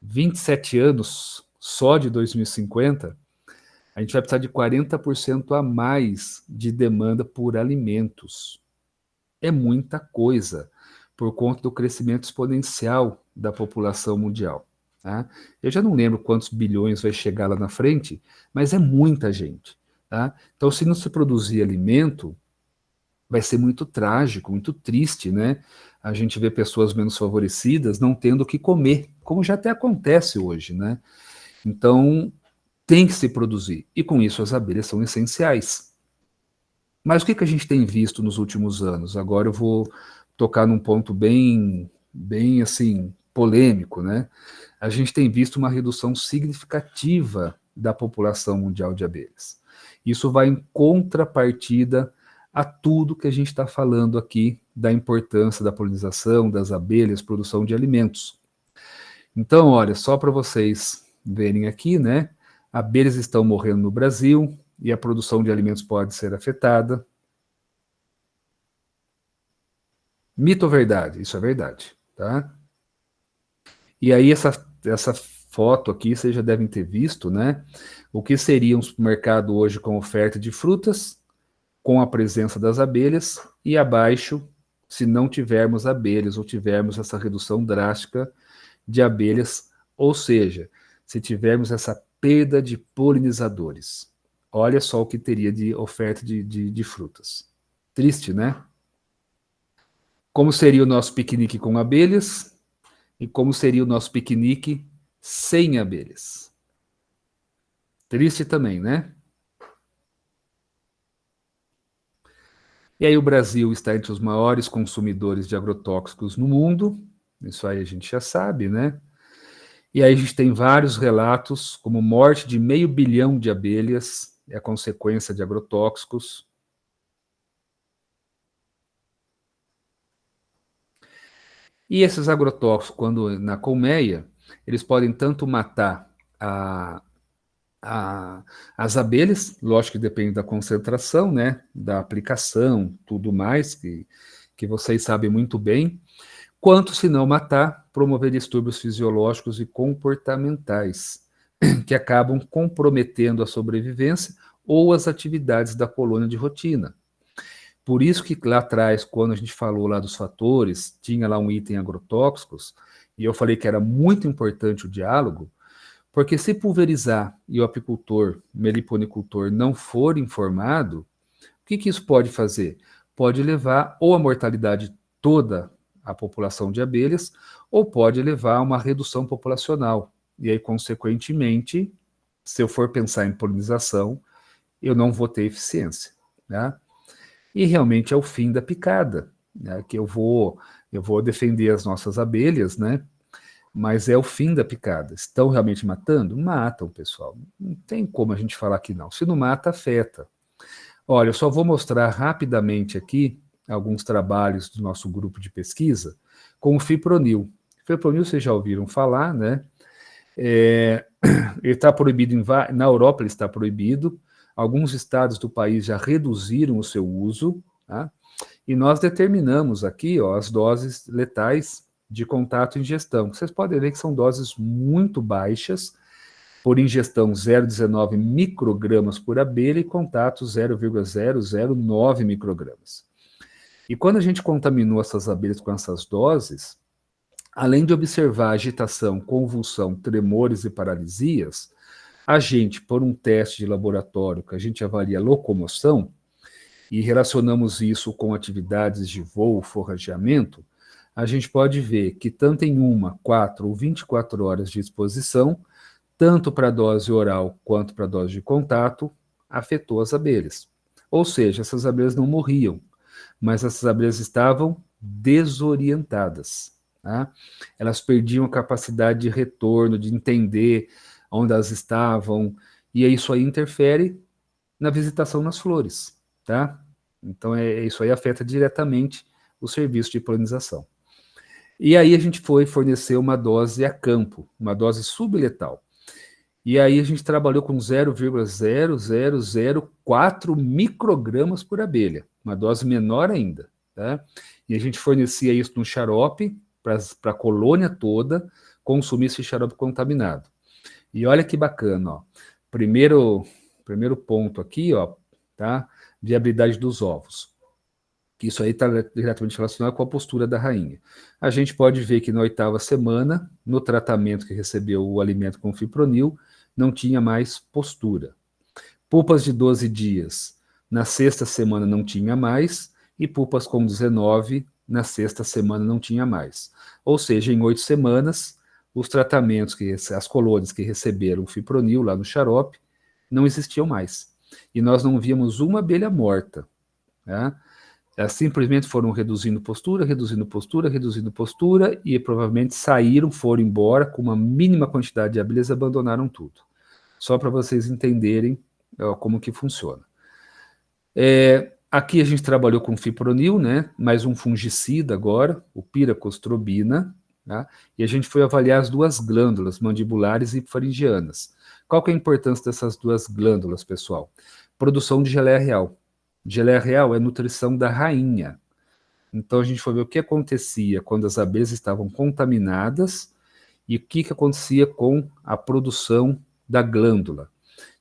27 anos só de 2050, a gente vai precisar de 40% a mais de demanda por alimentos. É muita coisa, por conta do crescimento exponencial da população mundial. Tá? Eu já não lembro quantos bilhões vai chegar lá na frente, mas é muita gente. Tá? Então, se não se produzir alimento, vai ser muito trágico, muito triste, né? A gente vê pessoas menos favorecidas não tendo o que comer, como já até acontece hoje, né? Então, tem que se produzir. E com isso as abelhas são essenciais. Mas o que a gente tem visto nos últimos anos? Agora eu vou tocar num ponto bem assim, polêmico, né? A gente tem visto uma redução significativa da população mundial de abelhas. Isso vai em contrapartida a tudo que a gente está falando aqui da importância da polinização, das abelhas, produção de alimentos. Então, olha, só para vocês verem aqui, né? Abelhas estão morrendo no Brasil e a produção de alimentos pode ser afetada. Mito ou verdade? Isso é verdade, tá? E aí essa foto aqui vocês já devem ter visto, né? O que seria um supermercado hoje com oferta de frutas, com a presença das abelhas, e abaixo, se não tivermos abelhas ou tivermos essa redução drástica de abelhas, ou seja, se tivermos essa perda de polinizadores. Olha só o que teria de oferta de frutas. Triste, né? Como seria o nosso piquenique com abelhas e como seria o nosso piquenique sem abelhas. Triste também, né? E aí o Brasil está entre os maiores consumidores de agrotóxicos no mundo, isso aí a gente já sabe, né? E aí a gente tem vários relatos, como morte de 500 milhão de abelhas, é a consequência de agrotóxicos. E esses agrotóxicos, quando na colmeia, eles podem tanto matar a, as abelhas, lógico que depende da concentração, né, da aplicação, tudo mais, que vocês sabem muito bem, quanto, se não matar, promover distúrbios fisiológicos e comportamentais, que acabam comprometendo a sobrevivência ou as atividades da colônia de rotina. Por isso que lá atrás, quando a gente falou lá dos fatores, tinha lá um item agrotóxicos, e eu falei que era muito importante o diálogo, porque se pulverizar e o apicultor, meliponicultor não for informado, o que isso pode fazer? Pode levar ou a mortalidade toda a população de abelhas, ou pode levar a uma redução populacional. E aí, consequentemente, se eu for pensar em polinização, eu não vou ter eficiência, né? E realmente é o fim da picada, né? Que eu vou defender as nossas abelhas, né? Mas é o fim da picada. Estão realmente matando? Matam, pessoal. Não tem como a gente falar que não. Se não mata, afeta. Olha, eu só vou mostrar rapidamente aqui alguns trabalhos do nosso grupo de pesquisa com o fipronil. Fipronil vocês já ouviram falar, né? Ele está proibido na Europa, ele está proibido. Alguns estados do país já reduziram o seu uso, tá? E nós determinamos aqui, ó, as doses letais de contato e ingestão. Vocês podem ver que são doses muito baixas, por ingestão 0,19 microgramas por abelha e contato 0,009 microgramas. E quando a gente contaminou essas abelhas com essas doses, além de observar agitação, convulsão, tremores e paralisias, a gente, por um teste de laboratório que a gente avalia a locomoção, e relacionamos isso com atividades de voo, forrageamento, a gente pode ver que tanto em 1, 4 ou 24 horas de exposição, tanto para a dose oral quanto para a dose de contato, afetou as abelhas. Ou seja, essas abelhas não morriam, mas essas abelhas estavam desorientadas. Tá? Elas perdiam a capacidade de retorno, de entender onde elas estavam, e isso aí interfere na visitação nas flores. Tá? Então, isso aí afeta diretamente o serviço de polinização. E aí a gente foi fornecer uma dose a campo, uma dose subletal. E aí a gente trabalhou com 0,0004 microgramas por abelha, uma dose menor ainda. Tá? E a gente fornecia isso num xarope para a colônia toda consumir esse xarope contaminado. E olha que bacana, ó. Primeiro ponto aqui, ó, tá? Viabilidade dos ovos. Isso aí está diretamente relacionado com a postura da rainha. A gente pode ver que na 8ª semana, no tratamento que recebeu o alimento com fipronil, não tinha mais postura. Pupas de 12 dias, na 6ª semana não tinha mais, e pupas com 19, na 6ª semana não tinha mais. Ou seja, em 8 semanas, os tratamentos, as colônias que receberam fipronil lá no xarope, não existiam mais. E nós não víamos uma abelha morta. Tá? Elas simplesmente foram reduzindo postura, e provavelmente foram embora com uma mínima quantidade de abelhas e abandonaram tudo. Só para vocês entenderem como que funciona. Aqui a gente trabalhou com fipronil, né? Mais um fungicida agora, o piracostrobina, tá? E a gente foi avaliar as 2 glândulas, mandibulares e faringianas. Qual que é a importância dessas 2 glândulas, pessoal? Produção de geleia real. Geleia real é nutrição da rainha. Então a gente foi ver o que acontecia quando as abelhas estavam contaminadas e o que acontecia com a produção da glândula.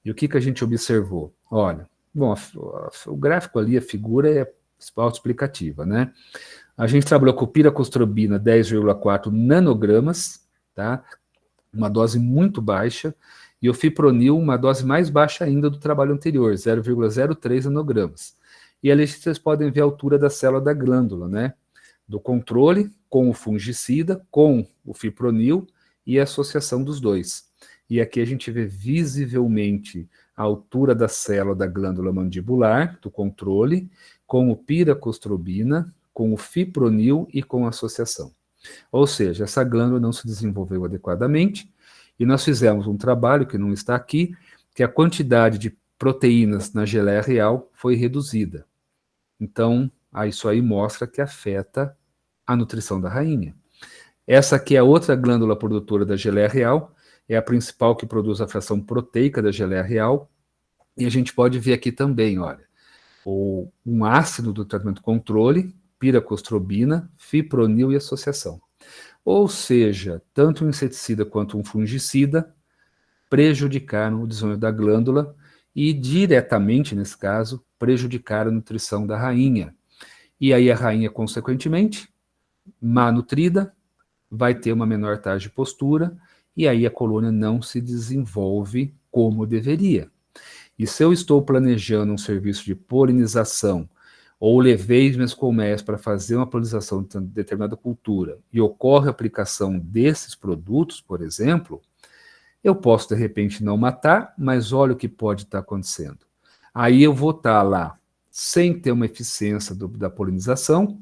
E o que a gente observou? Olha, bom, o gráfico ali, a figura é autoexplicativa, né? A gente trabalhou com piracostrobina 10,4 nanogramas, tá? Uma dose muito baixa, e o fipronil, uma dose mais baixa ainda do trabalho anterior, 0,03 nanogramas. E ali vocês podem ver a altura da célula da glândula, né? Do controle com o fungicida, com o fipronil e a associação dos dois. E aqui a gente vê visivelmente a altura da célula da glândula mandibular, do controle, com o piracostrobina, com o fipronil e com a associação. Ou seja, essa glândula não se desenvolveu adequadamente, e nós fizemos um trabalho que não está aqui, que a quantidade de proteínas na geleia real foi reduzida. Então, isso aí mostra que afeta a nutrição da rainha. Essa aqui é outra glândula produtora da geleia real, é a principal que produz a fração proteica da geleia real, e a gente pode ver aqui também, olha, um ácido do tratamento controle, piracostrobina, fipronil e associação. Ou seja, tanto um inseticida quanto um fungicida prejudicaram o desenvolvimento da glândula e, diretamente, nesse caso, prejudicaram a nutrição da rainha. E aí a rainha, consequentemente, má nutrida, vai ter uma menor taxa de postura, e aí a colônia não se desenvolve como deveria. E se eu estou planejando um serviço de polinização, ou levei minhas colmeias para fazer uma polinização de determinada cultura, e ocorre a aplicação desses produtos, por exemplo, eu posso, de repente, não matar, mas olha o que pode estar acontecendo. Aí eu vou estar lá sem ter uma eficiência da polinização.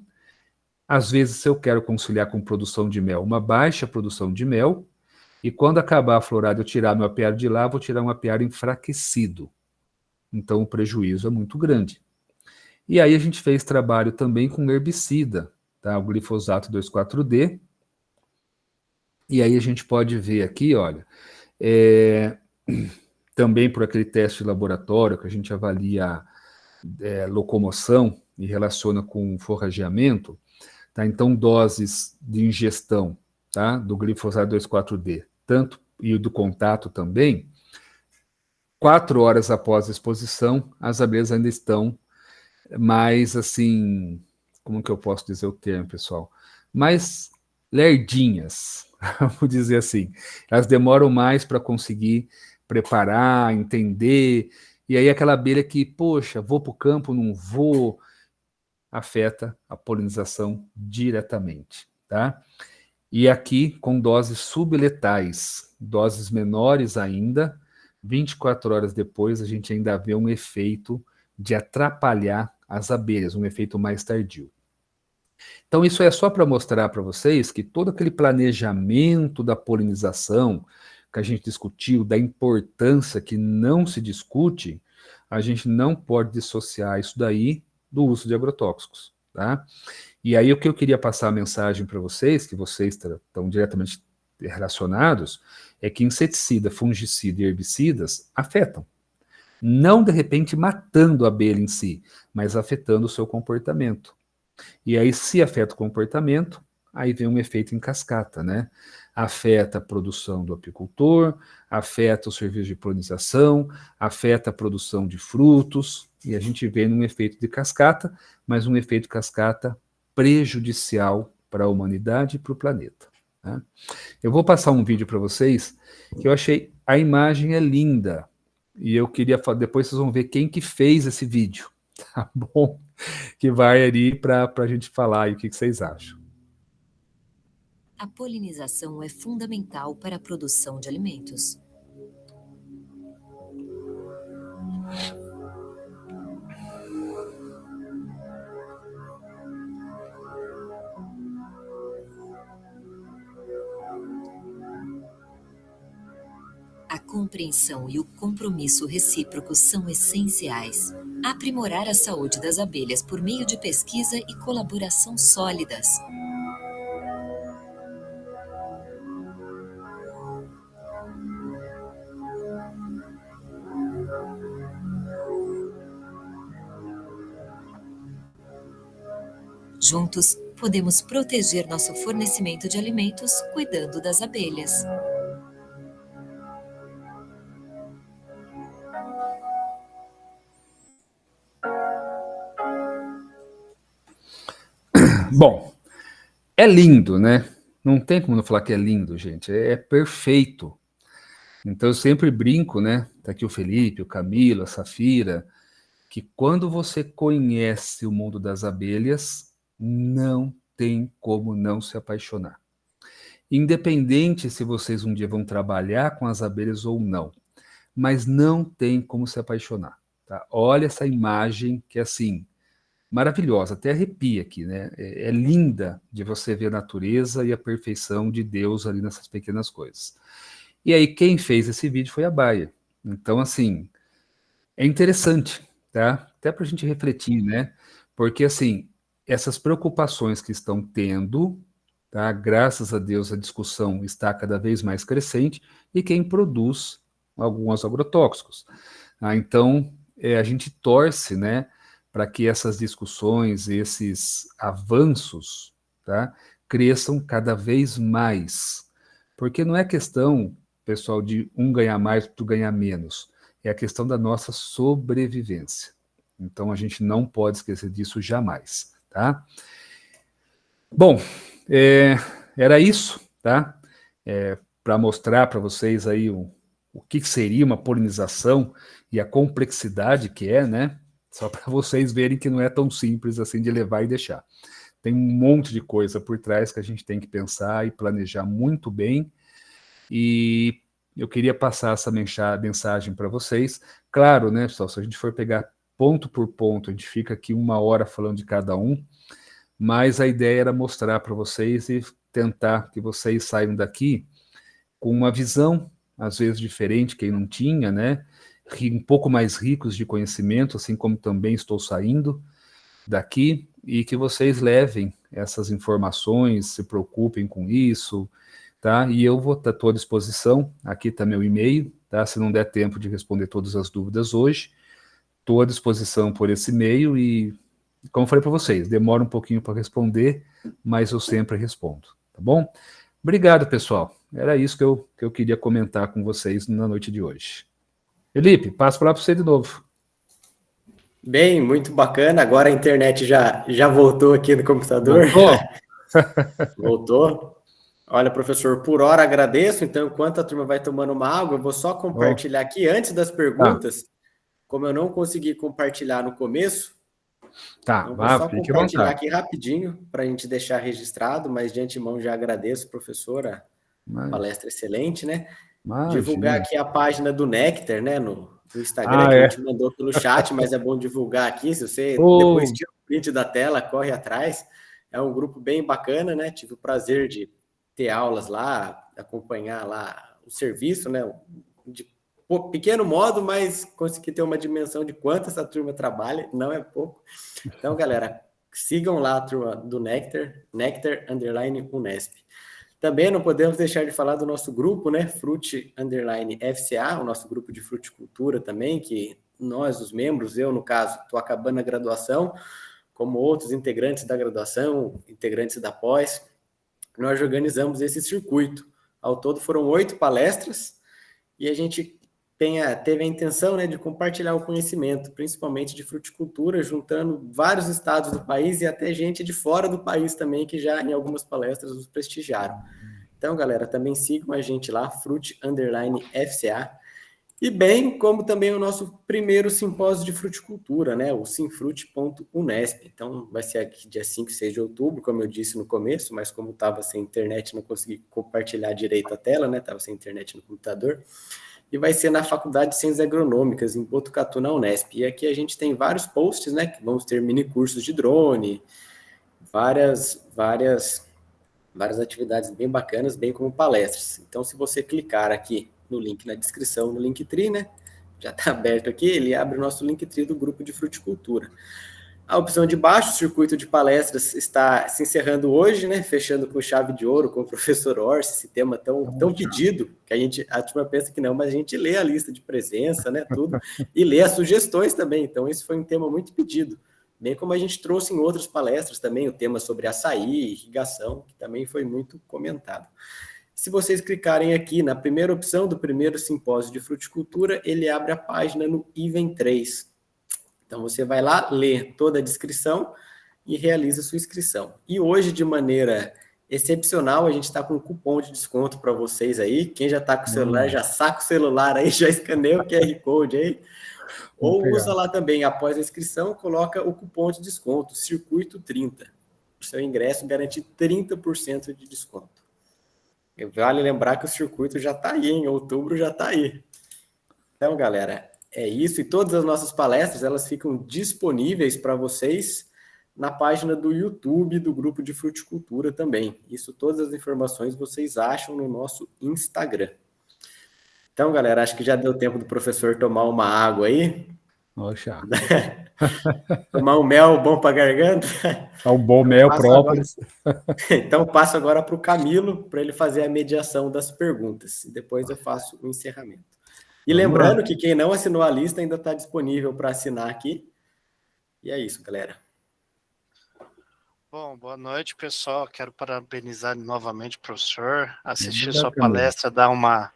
Às vezes, se eu quero conciliar com produção de mel, uma baixa produção de mel, e quando acabar a florada eu tirar meu apiário de lá, vou tirar um apiário enfraquecido. Então, o prejuízo é muito grande. E aí a gente fez trabalho também com herbicida, tá? O glifosato 2,4-D. E aí a gente pode ver aqui, olha, também por aquele teste de laboratório que a gente avalia locomoção e relaciona com forrageamento, tá? Então, doses de ingestão, tá? Do glifosato 2,4-D, tanto e do contato também, 4 horas após a exposição, as abelhas ainda estão mais assim, como que eu posso dizer o termo, pessoal? Mais lerdinhas, vamos dizer assim. Elas demoram mais para conseguir preparar, entender, e aí aquela abelha que, poxa, vou para o campo, não vou, afeta a polinização diretamente, tá? E aqui com doses subletais, doses menores ainda, 24 horas depois a gente ainda vê um efeito de atrapalhar as abelhas, um efeito mais tardio. Então isso é só para mostrar para vocês que todo aquele planejamento da polinização que a gente discutiu, da importância que não se discute, a gente não pode dissociar isso daí do uso de agrotóxicos, tá? E aí o que eu queria passar a mensagem para vocês, que vocês estão diretamente relacionados, é que inseticida, fungicida e herbicidas afetam. Não de repente matando a abelha em si, mas afetando o seu comportamento. E aí, se afeta o comportamento, aí vem um efeito em cascata, né? Afeta a produção do apicultor, afeta o serviço de polinização, afeta a produção de frutos, e a gente vê um efeito de cascata, mas um efeito cascata prejudicial para a humanidade e para o planeta. Né? Eu vou passar um vídeo para vocês que eu achei, a imagem é linda, e eu queria, depois vocês vão ver quem que fez esse vídeo, tá bom? Que vai ali para a gente falar aí o que vocês acham.
A polinização é fundamental para a produção de alimentos. A compreensão e o compromisso recíproco são essenciais. Aprimorar a saúde das abelhas por meio de pesquisa e colaboração sólidas. Juntos, podemos proteger nosso fornecimento de alimentos cuidando das abelhas.
Bom, é lindo, né? Não tem como não falar que é lindo, gente. É perfeito. Então eu sempre brinco, né? Tá aqui o Felipe, o Camilo, a Safira, que quando você conhece o mundo das abelhas, não tem como não se apaixonar. Independente se vocês um dia vão trabalhar com as abelhas ou não, mas não tem como se apaixonar. Tá? Olha essa imagem que é assim, maravilhosa, até arrepia aqui, né? É linda de você ver a natureza e a perfeição de Deus ali nessas pequenas coisas. E aí quem fez esse vídeo foi a Baia. Então, assim, é interessante, tá? Até para a gente refletir, né? Porque, assim, essas preocupações que estão tendo, tá? Graças a Deus a discussão está cada vez mais crescente e quem produz alguns agrotóxicos. Então, a gente torce, né, para que essas discussões, esses avanços, tá, cresçam cada vez mais. Porque não é questão, pessoal, de um ganhar mais, outro ganhar menos. É a questão da nossa sobrevivência. Então, a gente não pode esquecer disso jamais, tá? Bom, era isso, tá? Para mostrar para vocês aí o que seria uma polinização e a complexidade que é, né? Só para vocês verem que não é tão simples assim de levar e deixar. Tem um monte de coisa por trás que a gente tem que pensar e planejar muito bem. E eu queria passar essa mensagem para vocês. Claro, né, pessoal, se a gente for pegar ponto por ponto, a gente fica aqui 1 hora falando de cada um, mas a ideia era mostrar para vocês e tentar que vocês saiam daqui com uma visão, às vezes diferente, quem não tinha, né? Um pouco mais ricos de conhecimento, assim como também estou saindo daqui, e que vocês levem essas informações, se preocupem com isso, tá? E eu vou estar à disposição, aqui está meu e-mail, tá? Se não der tempo de responder todas as dúvidas hoje, estou à disposição por esse e-mail e, como eu falei para vocês, demora um pouquinho para responder, mas eu sempre respondo, tá bom? Obrigado, pessoal. Era isso que eu queria comentar com vocês na noite de hoje. Felipe, passo para você de novo.
Bem, muito bacana. Agora a internet já voltou aqui no computador.
Voltou?
Voltou. Olha, professor, por hora agradeço. Então, enquanto a turma vai tomando uma água, eu vou só compartilhar aqui antes das perguntas. Como eu não consegui compartilhar no começo, então vou só compartilhar aqui rapidinho para a gente deixar registrado, mas de antemão já agradeço, professora, palestra excelente, né? Divulgar aqui a página do Nectar, né, no Instagram, que a gente mandou pelo chat, mas é bom divulgar aqui, se você depois tira o print da tela, corre atrás. É um grupo bem bacana, né? Tive o prazer de ter aulas lá, acompanhar lá o serviço, né? De pequeno modo, mas consegui ter uma dimensão de quanto essa turma trabalha, não é pouco. Então, galera, sigam lá a turma do Nectar _Unesp. Também não podemos deixar de falar do nosso grupo, né, Frute_FCA, o nosso grupo de fruticultura também, que nós, os membros, eu, no caso, estou acabando a graduação, como outros integrantes da graduação, integrantes da pós, nós organizamos esse circuito. Ao todo foram 8 palestras, e a gente teve a intenção, né, de compartilhar o conhecimento, principalmente de fruticultura, juntando vários estados do país e até gente de fora do país também, que já em algumas palestras nos prestigiaram. Então, galera, também sigam a gente lá, Frute_FCA. E bem, como também o nosso primeiro simpósio de fruticultura, né, o simfrute.unesp. Então, vai ser aqui dia 5 e 6 de outubro, como eu disse no começo, mas como estava sem internet, não consegui compartilhar direito a tela, né, estava sem internet no computador. E vai ser na Faculdade de Ciências Agronômicas, em Botucatu, na Unesp. E aqui a gente tem vários posts, né, que vamos ter mini cursos de drone, várias atividades bem bacanas, bem como palestras. Então, se você clicar aqui no link na descrição, no Linktree, né, já está aberto aqui, ele abre o nosso Linktree do grupo de fruticultura. A opção de baixo, o circuito de palestras, está se encerrando hoje, né? Fechando com chave de ouro com o professor Orsi, esse tema tão pedido, que a turma pensa que não, mas a gente lê a lista de presença, né? Tudo, e lê as sugestões também. Então, esse foi um tema muito pedido. Bem como a gente trouxe em outras palestras também, o tema sobre açaí, irrigação, que também foi muito comentado. Se vocês clicarem aqui na primeira opção do primeiro simpósio de fruticultura, ele abre a página no Item 3. Então, você vai lá, lê toda a descrição e realiza a sua inscrição. E hoje, de maneira excepcional, a gente está com um cupom de desconto para vocês aí. Quem já está com o celular, já saca o celular aí, já escaneia o QR Code aí. Ou usa lá também, após a inscrição, coloca o cupom de desconto, Circuito 30. O seu ingresso garante 30% de desconto. Vale lembrar que o circuito já está aí, em outubro já está aí. Então, galera, é isso. E todas as nossas palestras, elas ficam disponíveis para vocês na página do YouTube do Grupo de Fruticultura também. Isso, todas as informações vocês acham no nosso Instagram. Então, galera, acho que já deu tempo do professor tomar uma água aí.
Oxa.
Tomar um mel bom para a garganta.
Um bom mel própolis.
Então, passo agora para o Camilo, para ele fazer a mediação das perguntas. E depois eu faço o encerramento. E lembrando que quem não assinou a lista ainda está disponível para assinar aqui. E é isso, galera.
Bom, boa noite, pessoal. Quero parabenizar novamente o professor. Assistir sua palestra dá uma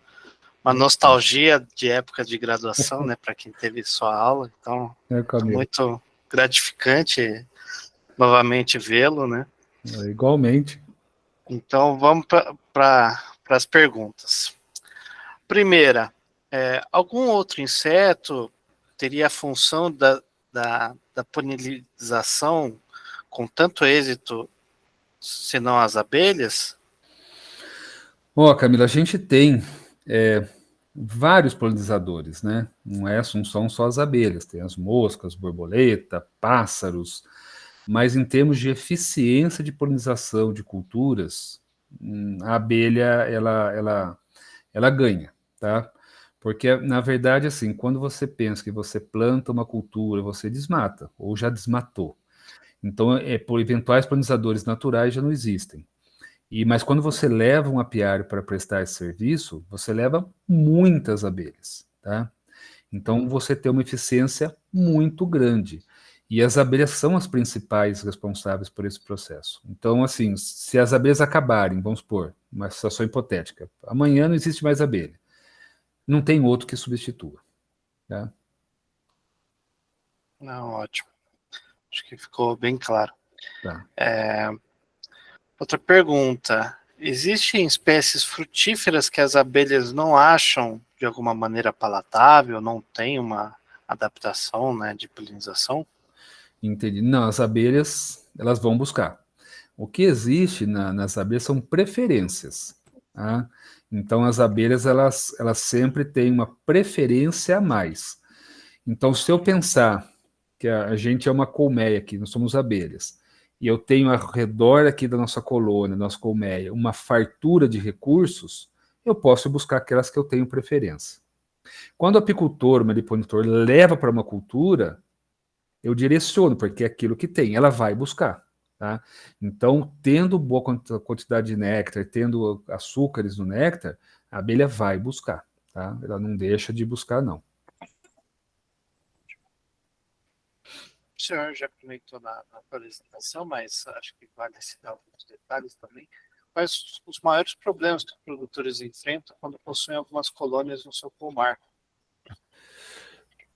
nostalgia de época de graduação, né, para quem teve sua aula. Então, muito gratificante novamente vê-lo, né?
Igualmente.
Então, vamos para as perguntas. Primeira, algum outro inseto teria a função da polinização com tanto êxito, senão as abelhas?
Camila, a gente tem vários polinizadores, né? Não são só as abelhas, tem as moscas, borboleta, pássaros, mas em termos de eficiência de polinização de culturas, a abelha, ela ganha, tá? Porque, na verdade, assim, quando você pensa que você planta uma cultura, você desmata, ou já desmatou. Então, por eventuais polinizadores naturais já não existem. Mas quando você leva um apiário para prestar esse serviço, você leva muitas abelhas, tá? Então, você tem uma eficiência muito grande. E as abelhas são as principais responsáveis por esse processo. Então, assim, se as abelhas acabarem, vamos supor, uma situação hipotética. Amanhã não existe mais abelha. Não tem outro que substitua. Tá?
Não, ótimo. Acho que ficou bem claro.
Tá.
Outra pergunta. Existem espécies frutíferas que as abelhas não acham de alguma maneira palatável, não tem uma adaptação, né, de polinização?
Entendi. Não, as abelhas, elas vão buscar. O que existe nas abelhas são preferências. Tá? Então, as abelhas, elas sempre têm uma preferência a mais. Então, se eu pensar que a gente é uma colmeia aqui, nós somos abelhas, e eu tenho ao redor aqui da nossa colônia, nossa colmeia, uma fartura de recursos, eu posso buscar aquelas que eu tenho preferência. Quando o apicultor, o meliponitor, leva para uma cultura, eu direciono, porque é aquilo que tem, ela vai buscar. Tá? Então, tendo boa quantidade de néctar, tendo açúcares no néctar, a abelha vai buscar. Tá? Ela não deixa de buscar, não.
O senhor já comentou na apresentação, mas acho que vale citar alguns detalhes também. Quais os maiores problemas que os produtores enfrentam quando possuem algumas colônias no seu pomar?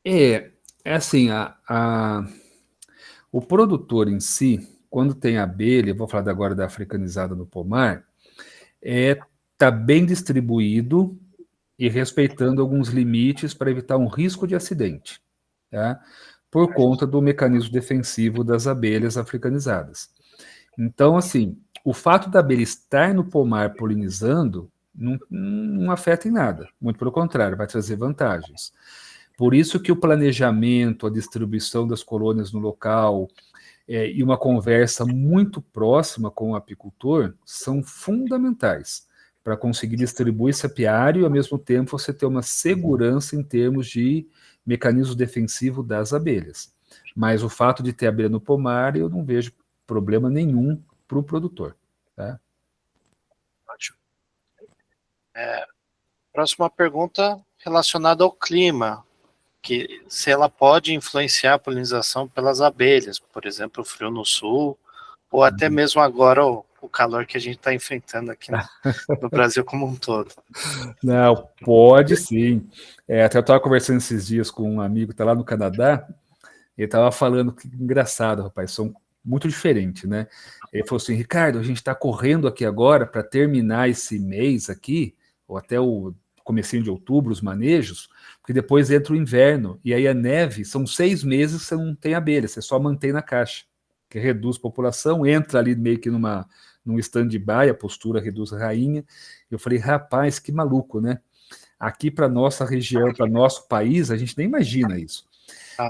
É assim, o produtor em si, quando tem abelha, vou falar agora da africanizada no pomar, está bem distribuído e respeitando alguns limites para evitar um risco de acidente, tá? Por conta do mecanismo defensivo das abelhas africanizadas. Então, assim, o fato da abelha estar no pomar polinizando não afeta em nada, muito pelo contrário, vai trazer vantagens. Por isso que o planejamento, a distribuição das colônias no local e uma conversa muito próxima com o apicultor são fundamentais para conseguir distribuir esse apiário e, ao mesmo tempo, você ter uma segurança em termos de mecanismo defensivo das abelhas. Mas o fato de ter abelha no pomar, eu não vejo problema nenhum para o produtor. Tá?
Ótimo. Próxima pergunta relacionada ao clima, que se ela pode influenciar a polinização pelas abelhas, por exemplo, o frio no sul, ou até mesmo agora o calor que a gente está enfrentando aqui no Brasil como um todo.
Não, pode sim. Até eu estava conversando esses dias com um amigo que está lá no Canadá, ele estava falando que engraçado, rapaz, são muito diferentes, né? Ele falou assim, Ricardo, a gente está correndo aqui agora para terminar esse mês aqui, ou até o comecinho de outubro, os manejos, porque depois entra o inverno, e aí a neve, são 6 meses que você não tem abelha, você só mantém na caixa, que reduz a população, entra ali meio que num stand-by, a postura reduz a rainha. Eu falei, rapaz, que maluco, né? Aqui para nossa região, para nosso país, a gente nem imagina isso.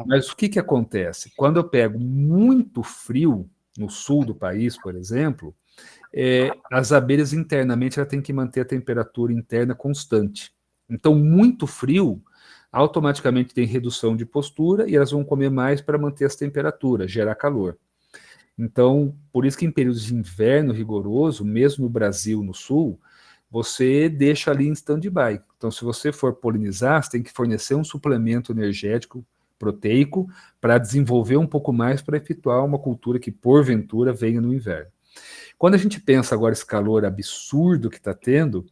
Mas o que acontece? Quando eu pego muito frio no sul do país, por exemplo, as abelhas internamente ela tem que manter a temperatura interna constante. Então, muito frio, automaticamente tem redução de postura e elas vão comer mais para manter essa temperatura, gerar calor. Então, por isso que em períodos de inverno rigoroso, mesmo no Brasil, no sul, você deixa ali em stand-by. Então, se você for polinizar, você tem que fornecer um suplemento energético proteico para desenvolver um pouco mais para efetuar uma cultura que, porventura, venha no inverno. Quando a gente pensa agora esse calor absurdo que está tendo,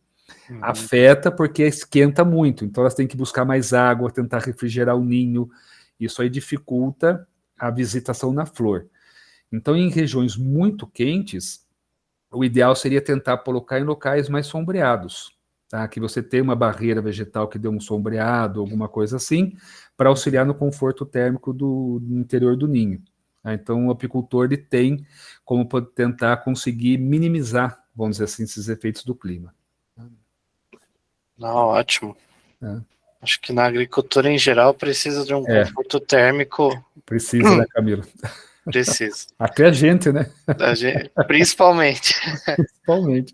afeta porque esquenta muito. Então, elas têm que buscar mais água, tentar refrigerar o ninho. Isso aí dificulta a visitação na flor. Então, em regiões muito quentes, o ideal seria tentar colocar em locais mais sombreados, tá? Que você tenha uma barreira vegetal que dê um sombreado, alguma coisa assim, para auxiliar no conforto térmico do interior do ninho. Tá? Então, o apicultor ele tem como tentar conseguir minimizar, vamos dizer assim, esses efeitos do clima.
Não, ótimo. Acho que na agricultura em geral precisa de um conforto térmico.
Precisa, né, Camilo?
Precisa.
Até a gente, né?
Principalmente.
Principalmente.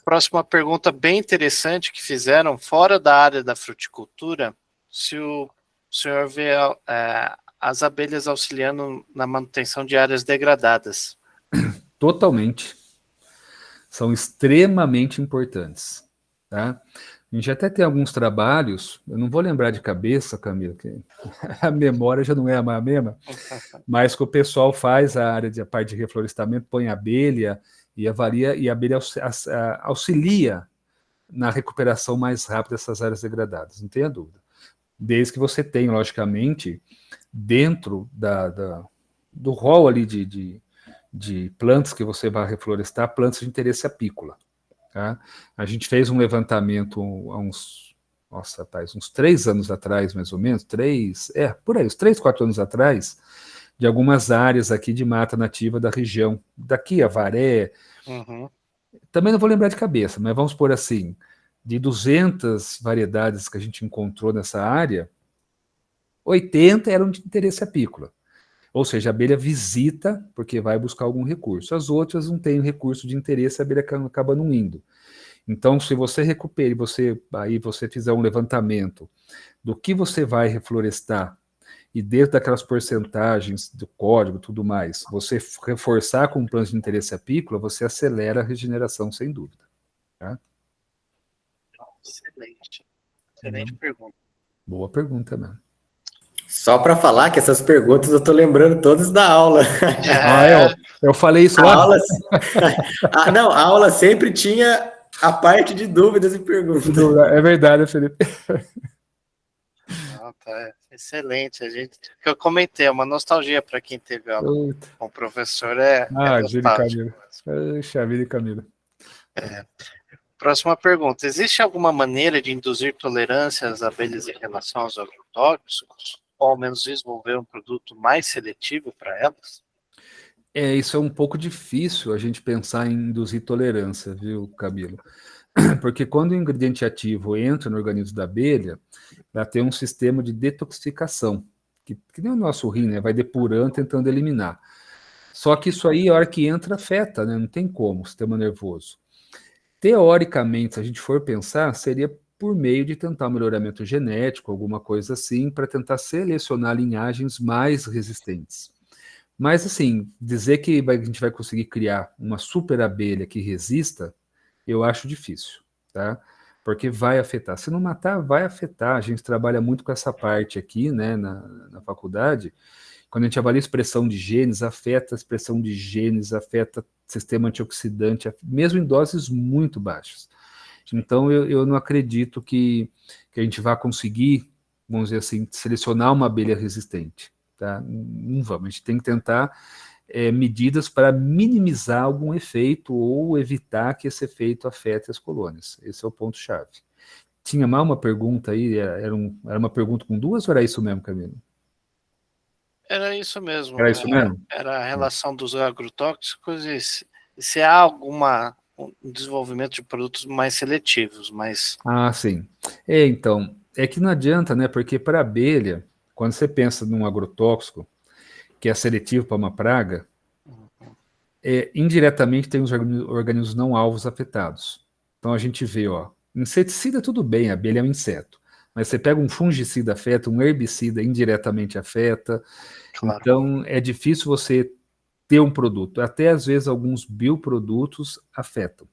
Próxima pergunta bem interessante que fizeram fora da área da fruticultura, se o senhor vê as abelhas auxiliando na manutenção de áreas degradadas.
Totalmente. São extremamente importantes. Tá? A gente até tem alguns trabalhos, eu não vou lembrar de cabeça, Camila, que a memória já não é a mesma, mas que o pessoal faz a parte de reflorestamento, põe abelha E a abelha auxilia na recuperação mais rápida dessas áreas degradadas, não tenha dúvida. Desde que você tenha, logicamente, dentro do rol ali de plantas que você vai reflorestar, plantas de interesse apícola. Tá? A gente fez um levantamento há uns 3 anos atrás, mais ou menos, por aí, uns 3, 4 anos atrás, de algumas áreas aqui de mata nativa da região. Daqui, Avaré, também não vou lembrar de cabeça, mas vamos pôr assim, de 200 variedades que a gente encontrou nessa área, 80 eram de interesse apícola. Ou seja, a abelha visita porque vai buscar algum recurso. As outras não têm recurso de interesse, a abelha acaba não indo. Então, se você recupera e você fizer um levantamento do que você vai reflorestar e dentro daquelas porcentagens do código e tudo mais, você reforçar com um plano de interesse apícola, você acelera a regeneração, sem dúvida. Tá?
Excelente pergunta.
Boa pergunta, mesmo.
Só para falar que essas perguntas eu tô lembrando todas da aula.
Eu falei isso lá?
Não, a aula sempre tinha a parte de dúvidas e perguntas.
É verdade, Felipe.
Tá excelente. Que eu comentei, é uma nostalgia para quem teve aula com o professor.
Gíria e Camila. Puxa vida, Camila.
Próxima pergunta. Existe alguma maneira de induzir tolerância às abelhas em relação aos agrotóxicos? Ou ao menos desenvolver um produto mais seletivo para elas?
Isso é um pouco difícil a gente pensar em induzir tolerância, viu, Camilo? Porque quando o ingrediente ativo entra no organismo da abelha, ela tem um sistema de detoxificação, que nem o nosso rim, né? Vai depurando, tentando eliminar. Só que isso aí, a hora que entra, afeta, né? Não tem como, o sistema nervoso. Teoricamente, se a gente for pensar, seria por meio de tentar um melhoramento genético, alguma coisa assim, para tentar selecionar linhagens mais resistentes. Mas, assim, dizer que a gente vai conseguir criar uma super abelha que resista, eu acho difícil, tá? Porque vai afetar. Se não matar, vai afetar. A gente trabalha muito com essa parte aqui, né, na faculdade. Quando a gente avalia a expressão de genes, afeta a expressão de genes, afeta o sistema antioxidante, mesmo em doses muito baixas. Então, eu não acredito que a gente vá conseguir, vamos dizer assim, selecionar uma abelha resistente. Tá? Não vamos, a gente tem que tentar medidas para minimizar algum efeito ou evitar que esse efeito afete as colônias. Esse é o ponto-chave. Tinha mais uma pergunta aí? Era uma pergunta com duas ou era isso mesmo, Camilo?
Era isso mesmo.
Era isso mesmo?
Era a relação dos agrotóxicos e se há um desenvolvimento de produtos mais seletivos, mas...
Sim. Então, é que não adianta, né? Porque para a abelha, quando você pensa num agrotóxico, que é seletivo para uma praga, indiretamente tem os organismos não alvos afetados. Então a gente vê, inseticida tudo bem, a abelha é um inseto. Mas você pega um fungicida afeta, um herbicida indiretamente afeta. Claro. Então é difícil você ter um produto. Até às vezes alguns bioprodutos afetam,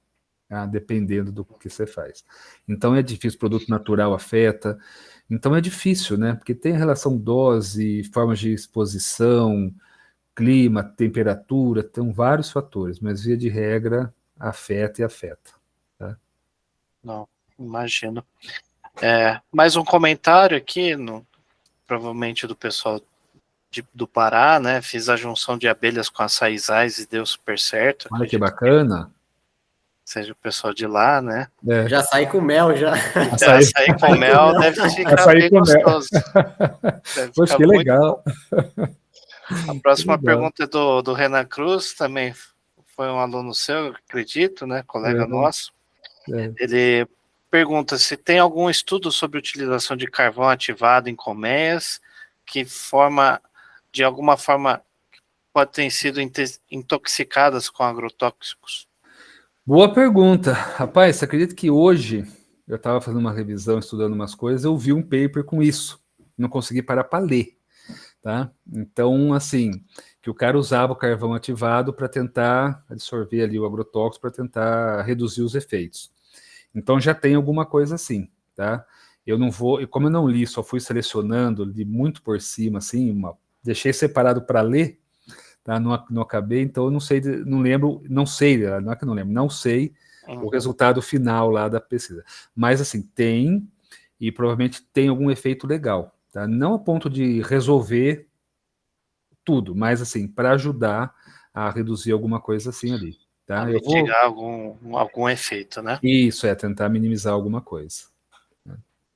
tá? Dependendo do que você faz. Então é difícil, produto natural afeta. Então é difícil, né? Porque tem relação dose, formas de exposição, clima, temperatura, tem vários fatores, mas via de regra afeta e afeta. Tá?
Não, imagino. Mais um comentário aqui, provavelmente do pessoal do Pará, né? Fiz a junção de abelhas com açaizais e deu super certo.
Olha que bacana.
Seja o pessoal de lá, né?
Já saí com mel, já.
Açaí com mel deve ficar bem gostoso.
Poxa, que legal.
A próxima pergunta é do Renan Cruz, também foi um aluno seu, acredito, né? Colega nosso. Ele pergunta se tem algum estudo sobre utilização de carvão ativado em colmeias, de alguma forma, pode ter sido intoxicadas com agrotóxicos.
Boa pergunta. Rapaz, você acredita que hoje eu estava fazendo uma revisão, estudando umas coisas, eu vi um paper com isso. Não consegui parar para ler. Tá? Então, assim, que o cara usava o carvão ativado para tentar absorver ali o agrotóxico, para tentar reduzir os efeitos. Então já tem alguma coisa assim, tá? Eu não vou, como eu não li, só fui selecionando, li muito por cima, assim, deixei separado para ler, tá? Não acabei, então eu não sei, não lembro, não sei, não é que eu não lembro, não sei o resultado final lá da pesquisa. Mas, assim, tem, e provavelmente tem algum efeito legal, tá? Não a ponto de resolver tudo, mas, assim, para ajudar a reduzir alguma coisa assim ali, tá?
A
Eu vou...
mitigar algum efeito, né?
Isso, tentar minimizar alguma coisa.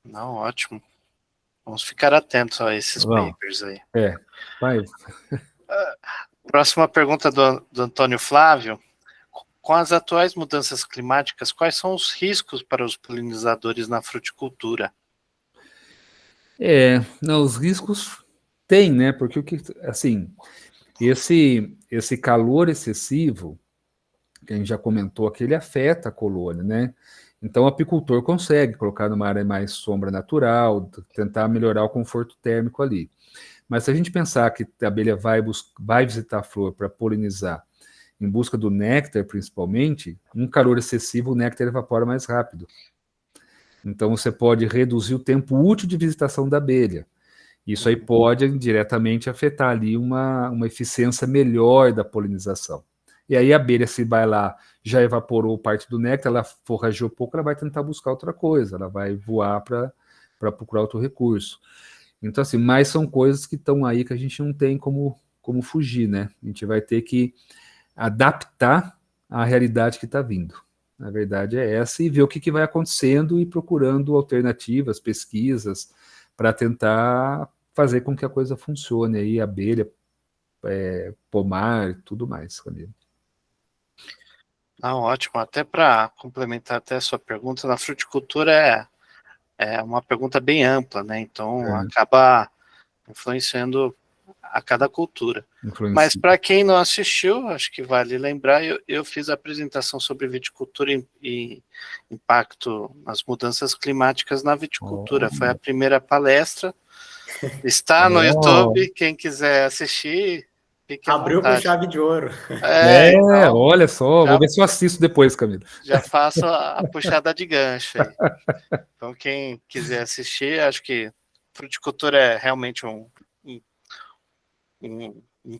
Não, ótimo. Vamos ficar atentos a esses papers aí.
Vai.
Próxima pergunta do Antônio Flávio. Com as atuais mudanças climáticas, quais são os riscos para os polinizadores na fruticultura?
Não, os riscos tem, né? Porque assim, esse calor excessivo, que a gente já comentou aqui, ele afeta a colônia, né? Então o apicultor consegue colocar numa área mais sombra natural, tentar melhorar o conforto térmico ali. Mas se a gente pensar que a abelha vai visitar a flor para polinizar, em busca do néctar principalmente, um calor excessivo, o néctar evapora mais rápido. Então você pode reduzir o tempo útil de visitação da abelha. Isso aí pode diretamente afetar ali uma eficiência melhor da polinização. E aí a abelha, se vai lá, já evaporou parte do néctar, ela forrageou pouco, ela vai tentar buscar outra coisa, ela vai voar para procurar outro recurso. Então, assim, mas são coisas que estão aí que a gente não tem como fugir, né? A gente vai ter que adaptar à realidade que está vindo. Na verdade é essa, e ver o que vai acontecendo e procurando alternativas, pesquisas, para tentar fazer com que a coisa funcione aí, abelha, pomar, tudo mais, Camilo.
Ótimo. Até para complementar até a sua pergunta, na fruticultura é uma pergunta bem ampla, né? Então acaba influenciando a cada cultura. Mas para quem não assistiu, acho que vale lembrar, eu fiz a apresentação sobre viticultura e impacto nas mudanças climáticas na viticultura. Foi a primeira palestra. Está no YouTube, quem quiser assistir, fique à vontade.
Abriu com chave de ouro.
Então,
olha só, vou ver se eu assisto depois, Camilo.
Já faço a puxada de gancho aí. Então, quem quiser assistir, acho que fruticultura é realmente um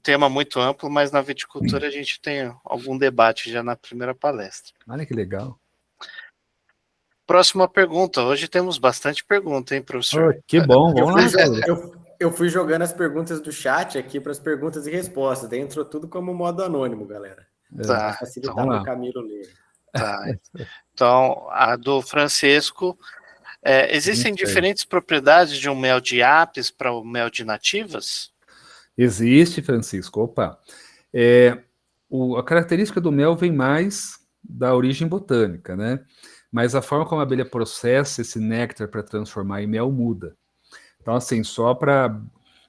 tema muito amplo, mas na viticultura a gente tem algum debate já na primeira palestra.
Olha que legal.
Próxima pergunta. Hoje temos bastante pergunta, hein, professor?
Que bom, vamos lá.
Eu fui jogando as perguntas do chat aqui para as perguntas e respostas. Daí entrou tudo como modo anônimo, galera.
Tá,
para facilitar para o Camilo ler.
Tá. Então, a do Francisco. Existem diferentes propriedades de um mel de apis para o mel de nativas?
Existe, Francisco. Opa. A característica do mel vem mais da origem botânica, né? Mas a forma como a abelha processa esse néctar para transformar em mel muda. Então, assim, só para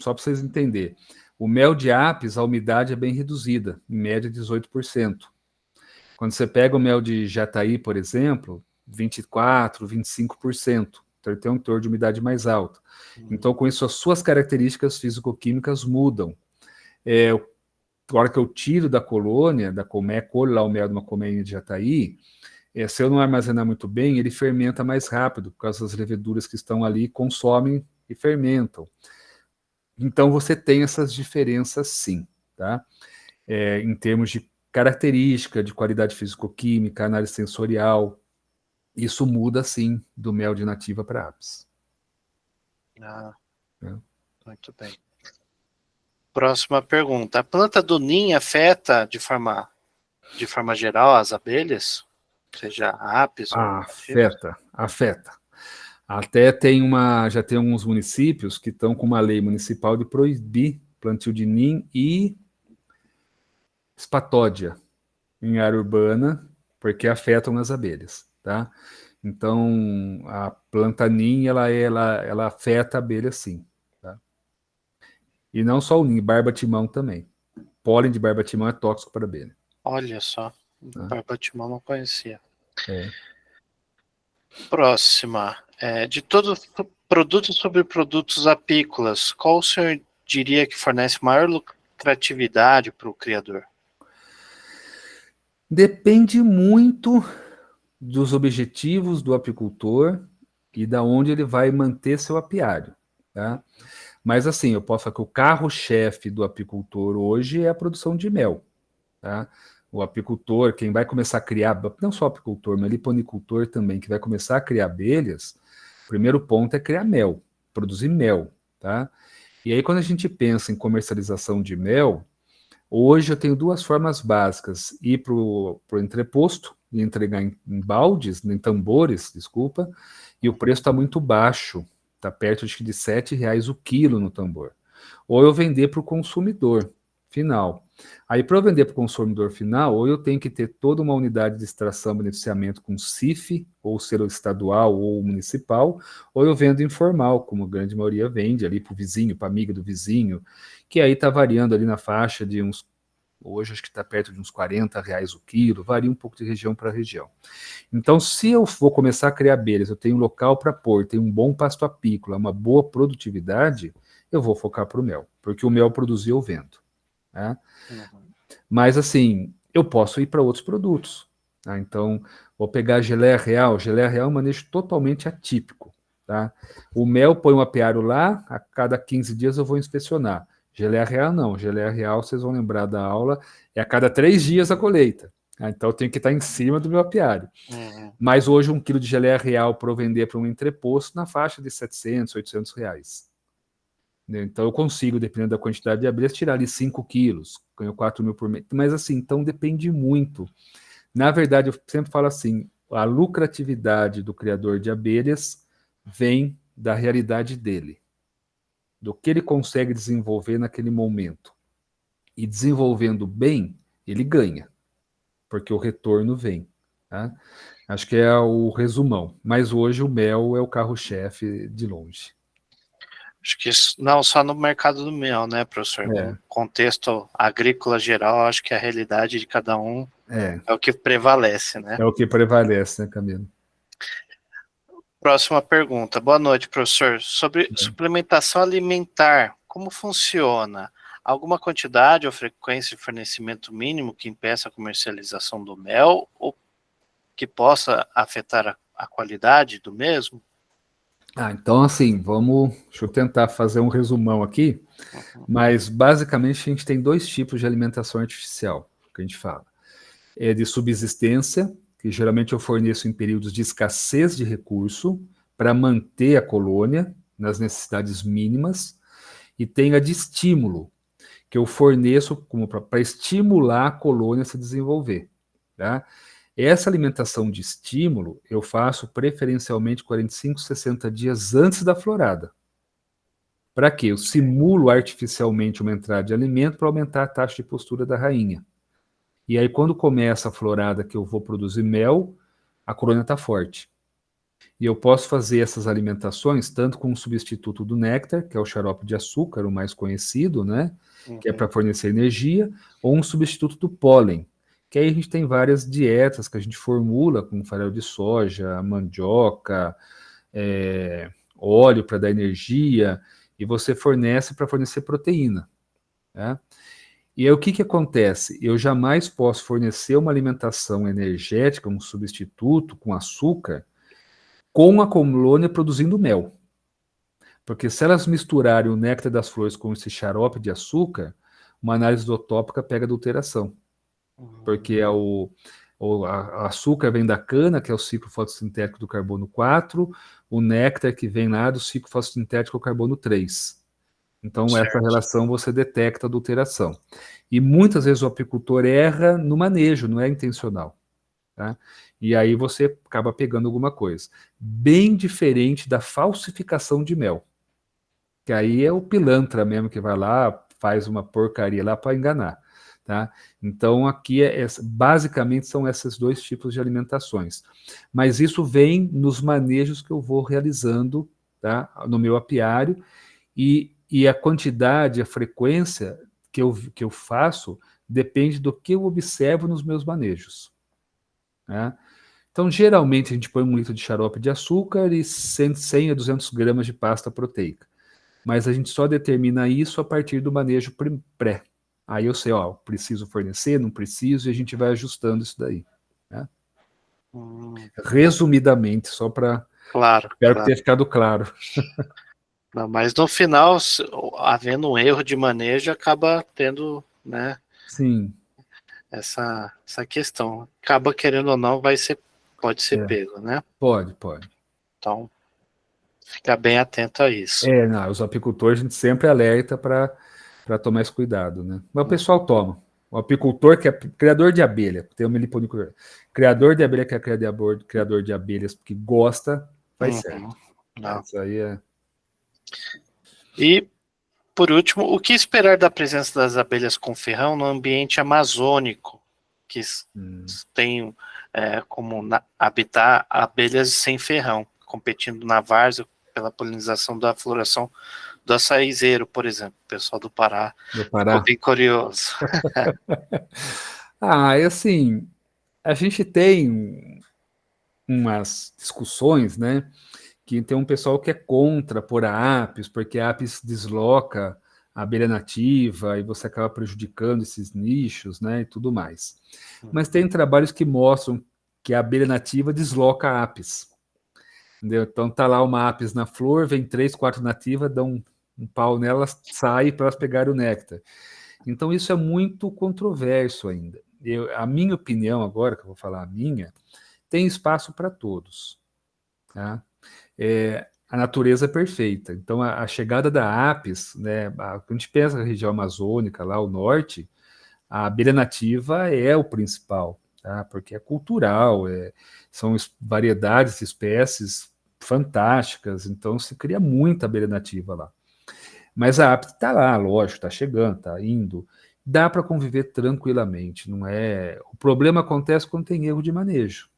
vocês entenderem, o mel de apis, a umidade é bem reduzida, em média 18%. Quando você pega o mel de jataí, por exemplo, 24%, 25%. Então, ele tem um teor de umidade mais alto. Então, com isso, as suas características físico-químicas mudam. A hora que eu tiro da colônia, da colmeia, colho lá o mel de uma colmeia de jataí, se eu não armazenar muito bem, ele fermenta mais rápido, por causa das leveduras que estão ali, consomem e fermentam. Então, você tem essas diferenças, sim, tá? Em termos de característica, de qualidade físico-química, análise sensorial, isso muda, sim, do mel de nativa para apis.
Muito bem. Próxima pergunta. A planta do ninho afeta de forma geral as abelhas? Seja apis ou
afeta. Até já tem alguns municípios que estão com uma lei municipal de proibir plantio de ninho e espatódia em área urbana, porque afetam as abelhas, tá? Então, a planta ninho, ela afeta a abelha, sim. Tá? E não só o ninho, barba-timão também. Pólen de barba-timão é tóxico para a abelha.
Olha só, barba-timão não conhecia. Próxima. De todos os produtos sobre produtos apícolas, qual o senhor diria que fornece maior lucratividade para o criador?
Depende muito dos objetivos do apicultor e da onde ele vai manter seu apiário, tá? Mas assim, eu posso falar que o carro-chefe do apicultor hoje é a produção de mel, tá? O apicultor, quem vai começar a criar, não só o apicultor, mas liponicultor também, que vai começar a criar abelhas, o primeiro ponto é criar mel, produzir mel, tá? E aí quando a gente pensa em comercialização de mel, hoje eu tenho duas formas básicas: ir para o entreposto e entregar em baldes, em tambores, desculpa, e o preço está muito baixo, está perto de R$ 7 o quilo no tambor. Ou eu vender para o consumidor final. Aí, para eu vender para o consumidor final, ou eu tenho que ter toda uma unidade de extração e beneficiamento com CIF, ou selo estadual ou municipal, ou eu vendo informal, como a grande maioria vende ali para o vizinho, para a amiga do vizinho, que aí está variando ali na faixa de uns, hoje acho que está perto de uns R$ 40 o quilo, varia um pouco de região para região. Então, se eu vou começar a criar abelhas, eu tenho um local para pôr, tenho um bom pasto apícola, uma boa produtividade, eu vou focar para o mel, porque o mel produzir eu vendo. Tá? Mas assim, eu posso ir para outros produtos. Tá? Então, vou pegar a geleia real. Geleia real é um manejo totalmente atípico. Tá? O mel põe um apiário lá, a cada 15 dias eu vou inspecionar. Geleia real não. Geleia real, vocês vão lembrar da aula, é a cada 3 dias a colheita. Tá? Então eu tenho que estar em cima do meu apiário. Mas hoje 1 quilo de geleia real para eu vender para um entreposto na faixa de R$ 700, R$ 800. Então eu consigo, dependendo da quantidade de abelhas, tirar ali 5 quilos, ganho 4 mil por mês. Mas assim, então depende muito. Na verdade, eu sempre falo assim, a lucratividade do criador de abelhas vem da realidade dele, do que ele consegue desenvolver naquele momento. E desenvolvendo bem, ele ganha, porque o retorno vem. Tá? Acho que é o resumão. Mas hoje o mel é o carro-chefe de longe.
Acho que isso, não só no mercado do mel, né, professor? No contexto agrícola geral, acho que a realidade de cada um é o que prevalece, né?
É o que prevalece, né, Camilo?
Próxima pergunta. Boa noite, professor. Sobre suplementação alimentar, como funciona? Alguma quantidade ou frequência de fornecimento mínimo que impeça a comercialização do mel ou que possa afetar a qualidade do mesmo?
Então assim, deixa eu tentar fazer um resumão aqui, mas basicamente a gente tem 2 tipos de alimentação artificial, que a gente fala. É de subsistência, que geralmente eu forneço em períodos de escassez de recurso, para manter a colônia nas necessidades mínimas, e tem a de estímulo, que eu forneço para estimular a colônia a se desenvolver. Tá? Essa alimentação de estímulo eu faço preferencialmente 45, 60 dias antes da florada. Para quê? Eu simulo artificialmente uma entrada de alimento para aumentar a taxa de postura da rainha. E aí, quando começa a florada que eu vou produzir mel, a colônia está forte. E eu posso fazer essas alimentações tanto com um substituto do néctar, que é o xarope de açúcar, o mais conhecido, né? Que é para fornecer energia, ou um substituto do pólen, que aí a gente tem várias dietas que a gente formula, com farelo de soja, mandioca, óleo para dar energia, e você fornece para fornecer proteína. Né? E aí o que acontece? Eu jamais posso fornecer uma alimentação energética, um substituto com açúcar, com a colônia produzindo mel. Porque se elas misturarem o néctar das flores com esse xarope de açúcar, uma análise dotópica pega adulteração. Porque a açúcar vem da cana, que é o ciclo fotossintético do carbono 4, o néctar que vem lá do ciclo fotossintético do carbono 3. Então, essa relação você detecta adulteração. E muitas vezes o apicultor erra no manejo, não é intencional. Tá? E aí você acaba pegando alguma coisa. Bem diferente da falsificação de mel. Que aí é o pilantra mesmo que vai lá, faz uma porcaria lá para enganar. Tá? Então, aqui basicamente são esses 2 tipos de alimentações. Mas isso vem nos manejos que eu vou realizando, tá? No meu apiário, e a quantidade, a frequência que eu faço depende do que eu observo nos meus manejos. Né? Então, geralmente, a gente põe 1 litro de xarope de açúcar e 100 a 200 gramas de pasta proteica. Mas a gente só determina isso a partir do manejo pré. Aí eu sei, preciso fornecer, não preciso, e a gente vai ajustando isso daí. Né? Resumidamente, só para...
Claro.
Espero que tenha ficado claro.
Não, mas no final, havendo um erro de manejo, acaba tendo, né,
Sim.
essa questão. Acaba, querendo ou não, pode ser pego, né?
Pode.
Então, ficar bem atento a isso.
Não, os apicultores a gente sempre alerta para tomar esse cuidado, né? Mas o pessoal toma. O apicultor que é criador de abelha, tem o meliponicultor. Criador de abelha que é criador de abelhas que gosta, faz certo.
Não.
Isso aí é...
E, por último, o que esperar da presença das abelhas com ferrão no ambiente amazônico, que tem como habitar abelhas sem ferrão, competindo na várzea pela polinização da floração do açaizeiro, por exemplo. O pessoal do Pará ficou bem curioso.
Assim, a gente tem umas discussões, né? Que tem um pessoal que é contra pôr a apis, porque a apis desloca a abelha nativa e você acaba prejudicando esses nichos, né, e tudo mais. Mas tem trabalhos que mostram que a abelha nativa desloca a apis. Entendeu? Então tá lá uma apis na flor, vem 3, 4 nativas, dão um pau nelas, sai para elas pegarem o néctar. Então isso é muito controverso ainda. A minha opinião agora, que eu vou falar a minha, tem espaço para todos, tá? A natureza é perfeita. Então, a chegada da apis, né, a gente pensa na região amazônica, lá o norte, a abelha nativa é o principal, tá? Porque é cultural, são variedades de espécies fantásticas, então se cria muita abelha nativa lá. Mas a apis está lá, lógico, está chegando, está indo. Dá para conviver tranquilamente, não é? O problema acontece quando tem erro de manejo.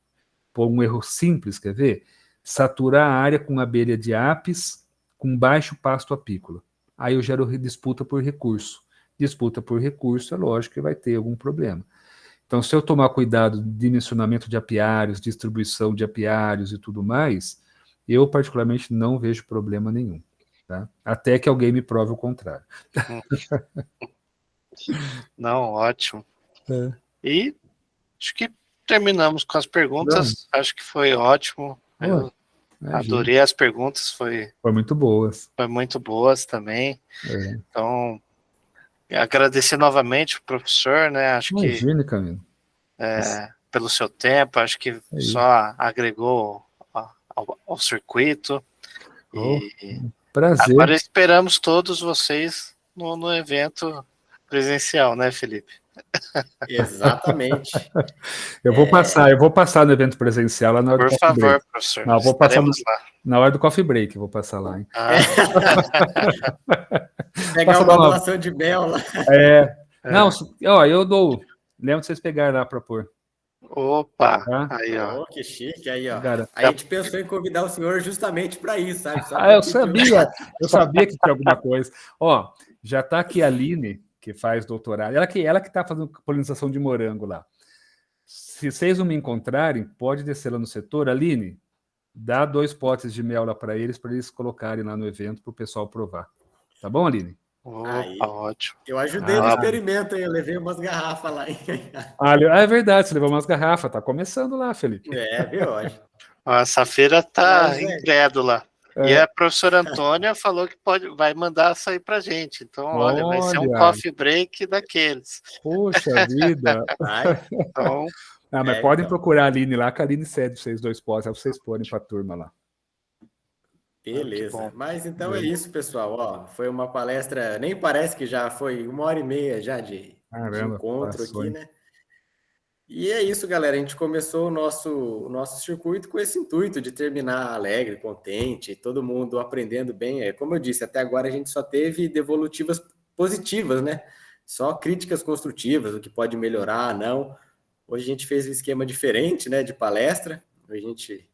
Por um erro simples, quer ver? Saturar a área com abelha de apis com baixo pasto apícola. Aí eu gero disputa por recurso. Disputa por recurso, é lógico que vai ter algum problema. Então, se eu tomar cuidado no dimensionamento de apiários, distribuição de apiários e tudo mais, eu particularmente não vejo problema nenhum. Tá? Até que alguém me prove o contrário.
Não, ótimo. E acho que terminamos com as perguntas. Acho que foi ótimo. Eu adorei as perguntas. Foi
muito boas.
Foi muito boas também. Então, agradecer novamente o professor, né? Acho
Imagine, Camilo.
Pelo seu tempo, acho que só agregou ao circuito.
Prazer.
Agora esperamos todos vocês no evento presencial, né, Felipe?
Exatamente.
Eu vou passar no evento presencial lá na hora do coffee break. Por favor,
professor.
Não, vou passar na hora do coffee break, vou passar lá, hein?
Pegar uma doação de mel lá.
Não, eu dou. Lembra de vocês pegarem lá para pôr.
Opa! Aí, ó.
Que chique, aí, ó. Aí a gente pensou em convidar o senhor justamente para isso, sabe?
Eu sabia que tinha alguma coisa. Ó, já está aqui a Aline, que faz doutorado. Ela que está fazendo polinização de morango lá. Se vocês não me encontrarem, pode descer lá no setor. Aline, dá 2 potes de mel lá para eles colocarem lá no evento para o pessoal provar. Tá bom, Aline?
Ótimo.
Eu ajudei no experimento, hein? Eu levei umas garrafas lá.
É verdade, você levou umas garrafas. Tá começando lá, Felipe.
Viu?
Essa feira tá incrédula. E a professora Antônia falou que vai mandar sair pra gente. Então, olha, vai ser um coffee break daqueles.
Poxa vida.
Então,
mas podem procurar a Aline lá, que a Aline cede vocês 2 potes, aí vocês porem pra turma lá.
Beleza. Mas então é isso, pessoal. Ó, foi uma palestra, nem parece que já foi 1h30 já de encontro aqui, né? E é isso, galera. A gente começou o nosso circuito com esse intuito de terminar alegre, contente, todo mundo aprendendo bem. Como eu disse, até agora a gente só teve devolutivas positivas, né? Só críticas construtivas, o que pode melhorar, não. Hoje a gente fez um esquema diferente, né, de palestra. A gente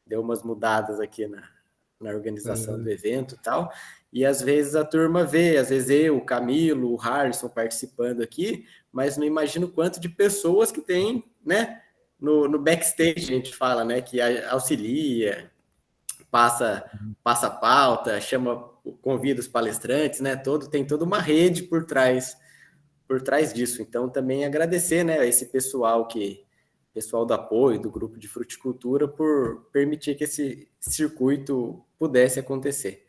deu umas mudadas aqui na organização do evento e tal. E às vezes a turma vê, às vezes eu, o Camilo, o Harrison participando aqui, mas não imagino o quanto de pessoas que tem, né, no backstage, a gente fala, né, que auxilia, passa pauta, convida os palestrantes, né, tem toda uma rede por trás disso. Então, também agradecer, né, esse pessoal do apoio, do grupo de fruticultura, por permitir que esse circuito pudesse acontecer.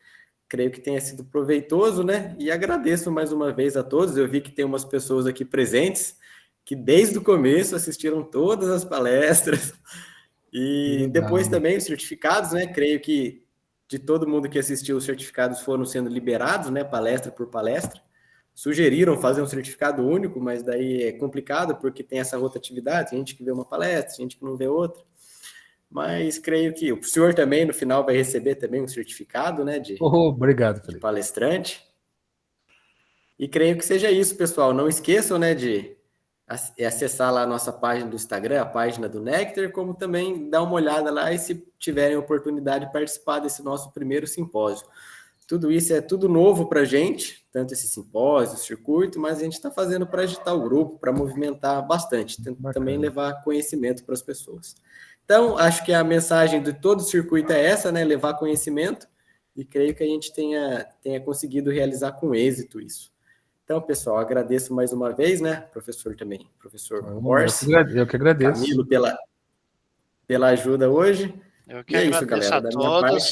creio que tenha sido proveitoso, né? E agradeço mais uma vez a todos. Eu vi que tem umas pessoas aqui presentes que desde o começo assistiram todas as palestras. E depois também os certificados, né? Creio que de todo mundo que assistiu, os certificados foram sendo liberados, né? Palestra por palestra. Sugeriram fazer um certificado único, mas daí é complicado porque tem essa rotatividade, tem gente que vê uma palestra, gente que não vê outra. Mas creio que o senhor também, no final, vai receber também um certificado, né,
obrigado,
de palestrante. E creio que seja isso, pessoal. Não esqueçam, né, de acessar lá a nossa página do Instagram, a página do Nectar, como também dar uma olhada lá e, se tiverem oportunidade, participar desse nosso primeiro simpósio. Tudo isso é tudo novo para a gente, tanto esse simpósio, circuito, mas a gente está fazendo para agitar o grupo, para movimentar bastante, também levar conhecimento para as pessoas. Então, acho que a mensagem de todo o circuito é essa, né? Levar conhecimento, e creio que a gente tenha conseguido realizar com êxito isso. Então, pessoal, agradeço mais uma vez, né? Professor também, professor Orsi.
Eu que agradeço.
Camilo, pela ajuda hoje.
Eu que agradeço isso, galera, a todos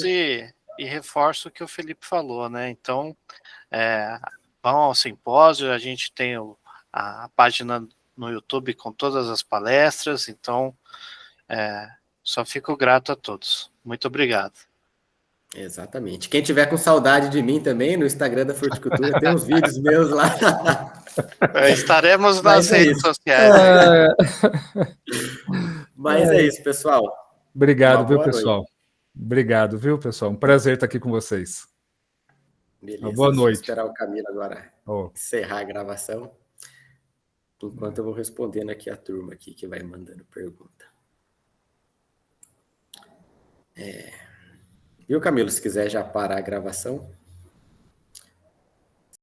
e reforço o que o Felipe falou, né? Então, vão ao simpósio, a gente tem a página no YouTube com todas as palestras, então só fico grato a todos. Muito obrigado.
Exatamente. Quem tiver com saudade de mim também, no Instagram da Fruticultura, tem uns vídeos meus lá.
Estaremos nas redes sociais.
Mas é isso, pessoal.
Obrigado, viu, pessoal? Noite. Obrigado, viu, pessoal? Um prazer estar aqui com vocês.
Beleza.
Boa noite.
Vou esperar o Camilo agora encerrar a gravação. Enquanto eu vou respondendo aqui a turma aqui que vai mandando pergunta. Viu, Camilo? Se quiser já parar a gravação.